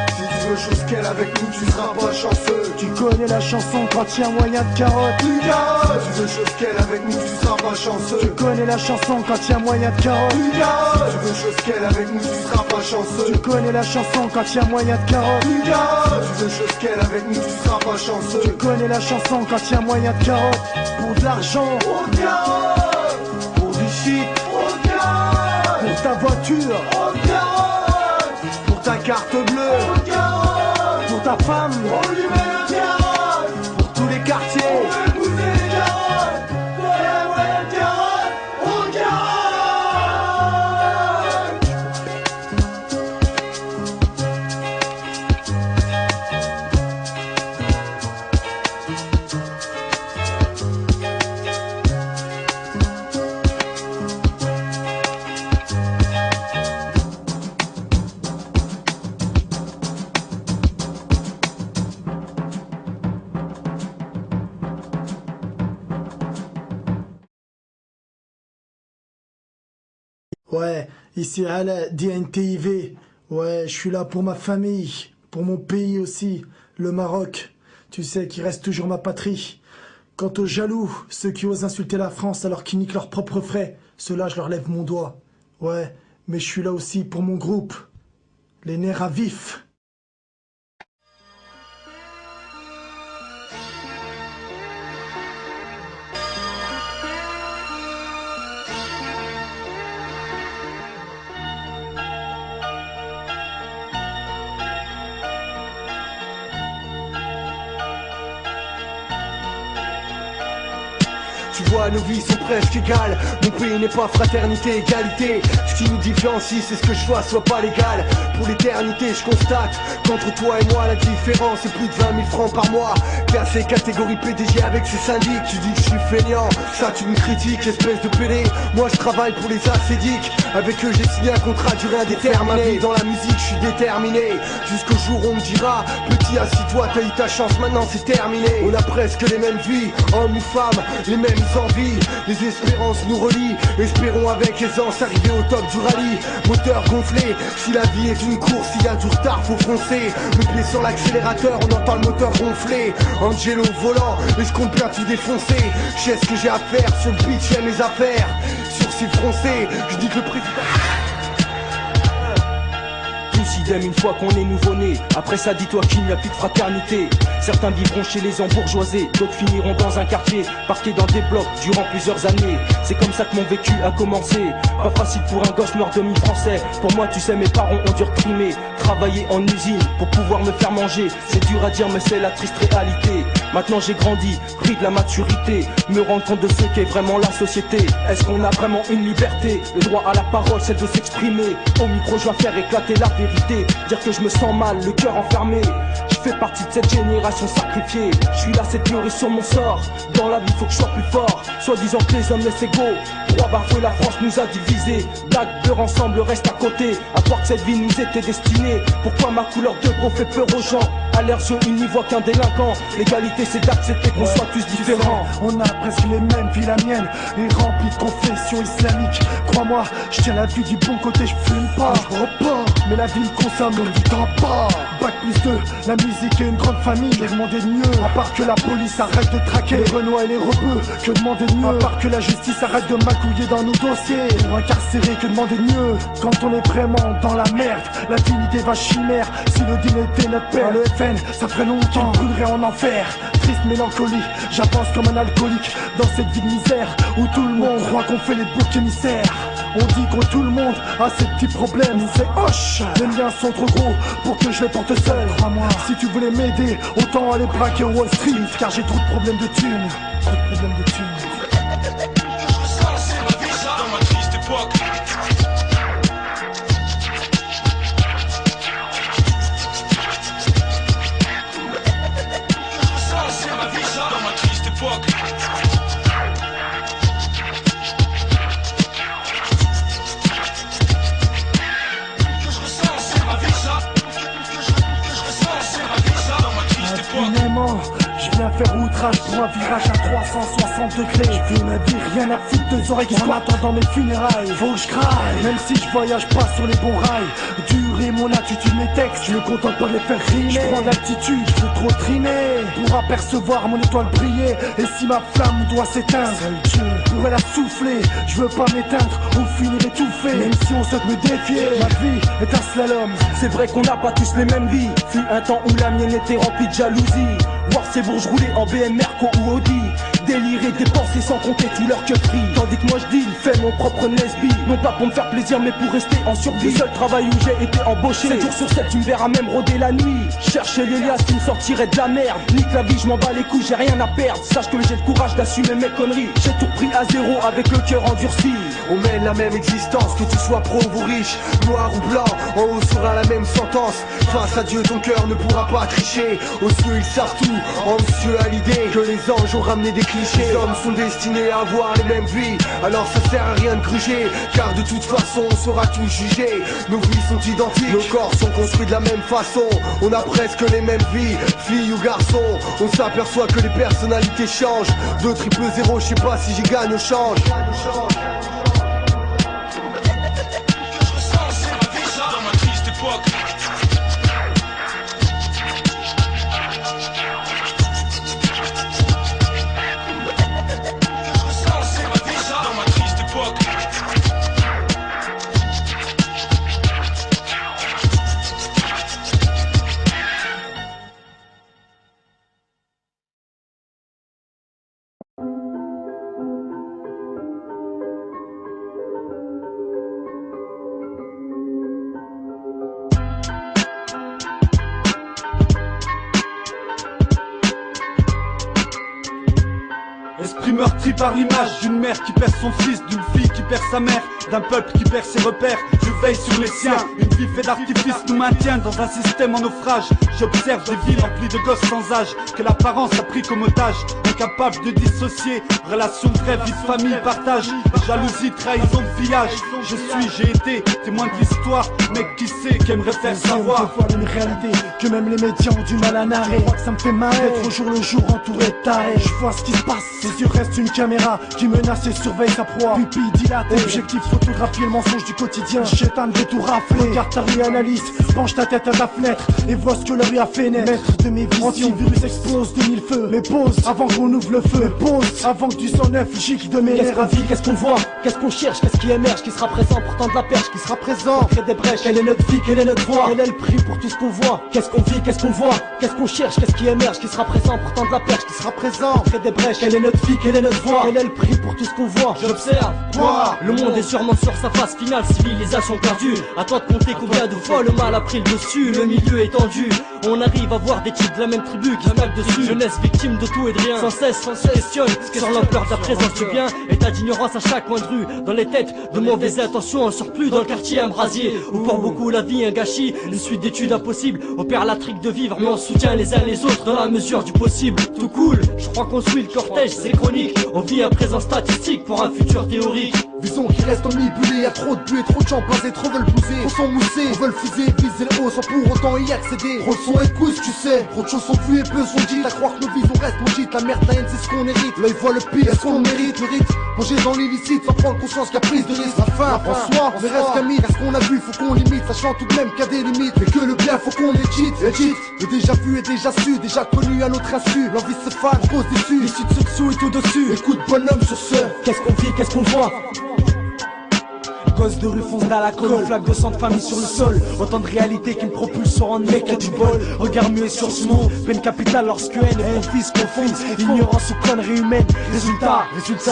Si tu veux chose qu'elle avec nous, tu seras pas chanceux. Tu connais la chanson quand il y a moyen de carotte. Une carotte. Si tu veux chose qu'elle avec nous, tu seras pas chanceux. Tu connais la chanson quand il y a moyen de carotte. Une carotte. Si tu veux chose qu'elle avec nous, tu seras pas chanceux. Tu connais la chanson quand il y a moyen de carotte. Une carotte. Si tu veux chose qu'elle avec nous, tu seras pas chanceux. Tu connais la chanson quand il y a moyen de carotte. Pour de l'argent, oh carotte. Pour du shit, oh carotte. Pour ta voiture, oh carotte. Pour ta carte bleue, oh carotte. Pour ta femme, on lui met le carotte. Pour tous les quartiers, on fait pousser les carottes. Pour les moyens de carottes, oh carotte. Ouais, ici Ala, DNTIV. Ouais, je suis là pour ma famille. pour mon pays aussi, le Maroc. Tu sais qu'il reste toujours ma patrie. Quant aux jaloux, ceux qui osent insulter la France alors qu'ils niquent leurs propres frais, ceux-là je leur lève mon doigt. Ouais, mais je suis là aussi pour mon groupe. Les nerfs à vif. Tu vois, nos vies sont presque égales. Mon pays n'est pas fraternité, égalité. Ce qui nous différencie, c'est ce que je vois soit pas légal. Pour l'éternité, je constate qu'entre toi et moi, la différence est plus de 20 000 francs par mois. Classé catégorie PDG avec ses syndics. Tu dis que je suis feignant, ça tu me critiques, espèce de pédé. Moi je travaille pour les assédiques. Avec eux j'ai signé un contrat durée indéterminée. Dans la musique, je suis déterminé. Jusqu'au jour où on me dira, petit assis-toi, t'as eu ta chance, maintenant c'est terminé. On a presque les mêmes vies, hommes ou femmes, les mêmes envies, les espérances nous relient. Espérons avec aisance arriver au top du rallye. Moteur gonflé, si la vie est une course, s'il y a du retard faut foncer. Le pied sur l'accélérateur, on entend le moteur ronfler. Angelo volant, et je compte bien tout défoncer. Je sais ce que j'ai à faire, sur le beat j'ai mes affaires. Sourcils froncés, je dis que le président... Idem une fois qu'on est nouveau-né. Après ça dis-toi qu'il n'y a plus de fraternité. Certains vivront chez les embourgeoisés, d'autres finiront dans un quartier, parqués dans des blocs durant plusieurs années. C'est comme ça que mon vécu a commencé. Pas facile pour un gosse noir demi-français. Pour moi tu sais mes parents ont dû reprimer, travailler en usine pour pouvoir me faire manger. C'est dur à dire mais c'est la triste réalité. Maintenant j'ai grandi, pris de la maturité, me rendre compte de ce qu'est vraiment la société. Est-ce qu'on a vraiment une liberté? Le droit à la parole c'est de s'exprimer. Au micro je dois faire éclater la vérité. Dire que je me sens mal, le cœur enfermé. Je fais partie de cette génération sacrifiée. Je suis là c'est pleurer sur mon sort. Dans la vie faut que je sois plus fort. Soit disant que les hommes laissent égaux. Droit bafoué, la France nous a divisés. Blague, beurre ensemble, reste à côté. À croire que cette vie nous était destinée. Pourquoi ma couleur de peau fait peur aux gens? À leurs yeux ils n'y voient qu'un délinquant. L'égalité c'est d'accepter qu'on soit tous différents. On a presque les mêmes vies, la mienne est remplie de confessions islamiques. Crois-moi, je tiens la vie du bon côté, je fume pas, je repars. Mais la vie me consomme le temps pas. Bac plus 2, la musique est une grande famille. J'ai demandé de mieux, à part que la police arrête de traquer les Renois et les rebeux. Que demander de mieux, à part que la justice arrête de m'acouiller dans nos dossiers. Pour incarcérer, que demander de mieux. Quand on est vraiment dans la merde, la dignité va chimère. Si le deal était notre père, le FN, ça ferait longtemps qu'il brûlerait en enfer. Triste mélancolie, j'avance comme un alcoolique dans cette vie de misère où tout le monde croit qu'on fait les boucs émissaires. On dit que tout le monde a ses petits problèmes, c'est hoche. Les miens sont trop gros pour que je les porte seul. Crois-moi, si tu voulais m'aider, autant aller braquer Wall Street. Car j'ai trop de problèmes de thunes, trop de problèmes de thunes. C'est ma vie ça, dans ma triste époque. C'est ma vie ça, dans ma triste époque. Je viens faire outrage pour un virage à 360 degrés. Je vis ma vie, rien à foutre de oreilles qui m'attendent dans mes funérailles. Faut que je craille, même si je voyage pas sur les bons rails. Durer mon attitude, mes textes, je me contente pas de les faire rimer. Je prends l'altitude, je veux trop trimer pour apercevoir mon étoile briller. Et si ma flamme doit s'éteindre, seul Dieu pourrait la souffler. Je veux pas m'éteindre ou finir étouffé. Même si on souhaite me défier, ma vie est un slalom. C'est vrai qu'on n'a pas tous les mêmes vies. Fut un temps où la mienne était remplie de jalousie. Voir ces bourges rouler en BM, Merco ou Audi. Délirer, dépenser sans compter tout leur que prix. Tandis que moi je deal, fais mon propre Nesby. Non pas pour me faire plaisir mais pour rester en survie. Le seul travail où j'ai été embauché, 7 jours sur 7 tu me verras même rôder la nuit. Chercher l'Elias qui me sortirait de la merde. Nique la vie, je m'en bats les couilles, j'ai rien à perdre. Sache que j'ai le courage d'assumer mes conneries. J'ai tout pris à zéro avec le cœur endurci. On mène la même existence, que tu sois pauvre ou riche, noir ou blanc, en haut sera la même sentence. Face à Dieu ton cœur ne pourra pas tricher. Aux cieux ils savent tout, anxieux à l'idée que les anges ont ramené des clichés. Les hommes sont destinés à avoir les mêmes vies, alors ça sert à rien de gruger. Car de toute façon on saura tout juger. Nos vies sont identiques, nos corps sont construits de la même façon. On a presque les mêmes vies, filles ou garçons. On s'aperçoit que les personnalités changent. 2 triple 0, je sais pas si j'y gagne au change. C'est ma vie ça, dans ma triste époque. meurtri par l'image d'une mère qui perd son fils, d'une fille qui perd sa mère, d'un peuple qui perd ses repères. Je veille sur les siens, une vie faite d'artifice nous maintient dans un système en naufrage. J'observe des villes emplies de gosses sans âge, que l'apparence a pris comme otage, incapable de dissocier relation vraie, vie de famille, partage, jalousie, trahison, pillage. J'ai été témoin de l'histoire, mec qui sait, qui aimerait faire savoir. Je vois une réalité que même les médias ont du mal à narrer. Je crois que ça me fait mal d'être au jour le jour entouré de tarés. Je vois ce qui se passe, ses yeux restent une caméra qui menace et surveille sa proie. Pupille dilatée, objectif photographier le mensonge du quotidien. Chétan veut tout rafler, regarde ta rue analyse, penche ta tête à ta fenêtre et vois ce que la rue a fait naître. Maître de mes visions, antivirus explose de mille feux. Mais pause avant qu'on ouvre le feu, pause avant que du sang neuf gicle de mes Qu'est-ce qu'on vit, qu'est-ce qu'on voit, qu'est-ce qu'on cherche, qu'est-ce qui émerge, qui sera présent pourtant de la perche, qui sera présent, crée des brèches. Quelle est notre vie, quelle est notre voix, quel est le prix pour tout ce qu'on voit. Qu'est-ce qu'on vit, qu'est-ce qu'on voit, qu'est-ce qu'on cherche, qu'est-ce qui émerge, qui sera présent pourtant de la perche, qui sera présent, crée des brèches. Quelle est notre vie, quelle est notre voix, quel est le prix pour tout ce qu'on voit. J'observe, le monde est sûrement sur sa phase finale, civilisation perdue. À toi de compter combien de fois le mal a pris le dessus. Le milieu est tendu, on arrive à voir des types de la même tribu qui se tapent dessus. Jeunesse victime de tout et de rien, sans cesse questionne sur l'ampleur de la présence du bien. État d'ignorance à chaque coin de rue, dans les têtes de mauvaises intentions, en surplus dans le quartier un brasier, où pour beaucoup la vie est un gâchis, une suite d'études impossibles. On perd la trique de vivre, mais on soutient les uns les autres dans la mesure du possible. Tout cool, je crois qu'on suit le cortège, c'est chronique. On vit un présent statistique pour un futur théorique. Vision qui reste omnibulée, y'a trop de buts et trop de gens blasés, trop veulent pousser, trop sont moussés, on veut le fuser, viser le haut sans pour autant y accéder. Trop de son et de coups, tu sais, trop de choses sont vues et peu sont dites. À croire que nos vies on reste maudites, la merde, la haine c'est ce qu'on hérite. L'œil voit le pire, est-ce qu'on mérite le rythme? Manger dans l'illicite sans prendre conscience qu'il y a prise de risque. La fin, en soi, on reste qu'un mythe. Qu'est-ce qu'on a vu, faut qu'on limite, sachant tout de même qu'il y a des limites. Mais que le bien, faut qu'on édite. Le déjà vu est déjà su, déjà connu à notre insu. L'envie se fan, cause déçue, ici de dessous et tout dessus. Écoute bonhomme sur ce. Qu'est-ce qu'on vit, qu'est-ce qu'on voit? Gosse de rue fonce dans la colle, flaque de sang de famille sur le sol. Autant de réalités qui me propulsent sur un mec à du bol. Regard muet sur ce mot, peine capitale lorsque haine et profit se confondent. Ignorance ou connerie humaine. Résultat,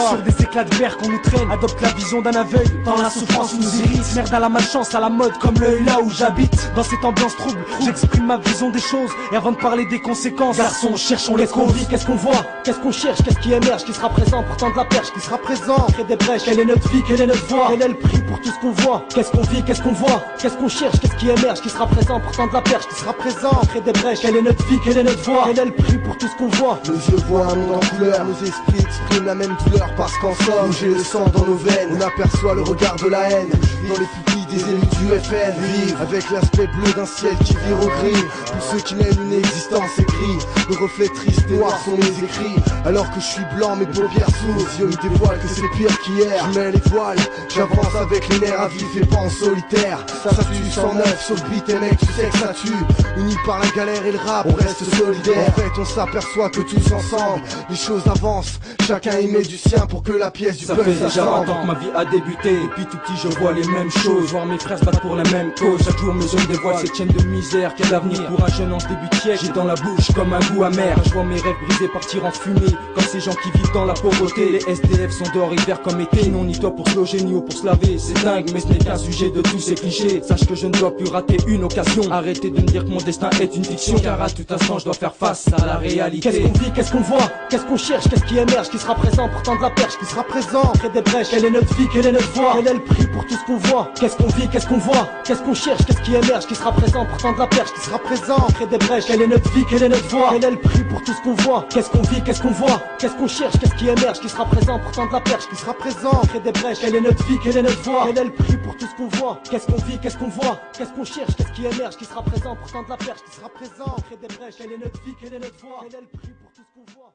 sur des éclats de verre qu'on nous traîne. Adopte la vision d'un aveugle, dans la souffrance nous irrite. Merde à la malchance, à la mode, comme l'œil là où j'habite. Dans cette ambiance trouble, j'exprime ma vision des choses. Et avant de parler des conséquences, garçons, cherchons les causes. Qu'est-ce qu'on voit, qu'est-ce qu'on cherche, qu'est-ce qui émerge, qui sera présent pourtant de la perche, qui sera présent, crée des brèches. Quelle est notre vie, quelle est notre voix, quel est le prix pour tout ce qu'on voit. Qu'est-ce qu'on vit, qu'est-ce qu'on voit, qu'est-ce qu'on cherche, qu'est-ce qui émerge, qui sera présent pourtant de la perche, qui sera présent, crée des brèches. Quelle est notre vie, quelle est notre voix, quel est le prix pour tout ce qu'on voit. Nos yeux voient un monde en couleur, nos esprits expriment la même douleur parce qu'en somme, j'ai le sang dans nos veines. On aperçoit le regard de la haine dans les pupilles des élus du FN. Vivre avec l'aspect bleu d'un ciel qui vire au gris. Pour ceux qui mènent une existence écrite, le reflet triste et noir sont mes écrits. Alors que je suis blanc, mes paupières s'ouvrent, mes yeux me dévoilent que c'est pire qu'hier. Je mets les voiles, j'avance avec les nerfs à vif et pas en solitaire. Ça tue 109 sur le beat et mec tu sais que ça tue. Unis par la galère et le rap, on reste solidaire. En fait on s'aperçoit que tous ensemble, les choses avancent. Chacun y met du sien pour que la pièce du peuple s'assemble. Ça fait déjà 20 ans que ma vie a débuté. Depuis tout petit je vois les mêmes choses. Voir mes frères se battre pour la même cause. Chaque jour mes jeunes dévoilent cette chaîne de misère. Quel avenir pour un jeune en ce début de siècle. J'ai dans la bouche comme un goût amer. Je vois mes rêves brisés partir en fumée. Comme ces gens qui vivent dans la pauvreté. Les SDF sont dehors hiver comme été. Non ni toi pour se loger ni eau pour se laver. C'est dingue mais ce n'est qu'un sujet de tous ces clichés. Sache que je ne dois plus rater une occasion. Arrêtez de me dire que mon destin est une fiction. Car à tout instant je dois faire face à la réalité. Qu'est-ce qu'on vit, qu'est-ce qu'on voit, qu'est-ce qu'on cherche, qu'est-ce qui émerge, qui sera présent pourtant de la perche, qui sera présent, crée des brèches. Quelle est notre vie, quelle est notre voix, quel est le prix pour tout ce qu'on voit. Qu'est-ce qu'on vit, qu'est-ce qu'on voit, qu'est-ce qu'on cherche, qu'est-ce qui émerge, qui sera présent pourtant de la perche, qui sera présent, crée des brèches. Quelle est notre vie, quelle est notre voix, quel est le prix pour tout ce qu'on voit. Qu'est-ce qu'on vit, qu'est-ce qu'on voit, qu'est-ce qu'on cherche, qu'est-ce qui émerge, qui sera présent pourtant de la perche, qui sera présent, crée des brèches. Quelle est notre vie, quelle est notre voix, quel est le prix pour tout ce qu'on voit. Qu'est-ce qu'on vit, qu'est-ce qu'on voit, qu'est-ce qu'on cherche, qu'est-ce qui émerge, qui sera présent pourtant de la perche, qui sera présent, crée des brèches. Quelle est notre vie, quelle est notre voix, quel est le prix pour tout ce qu'on voit.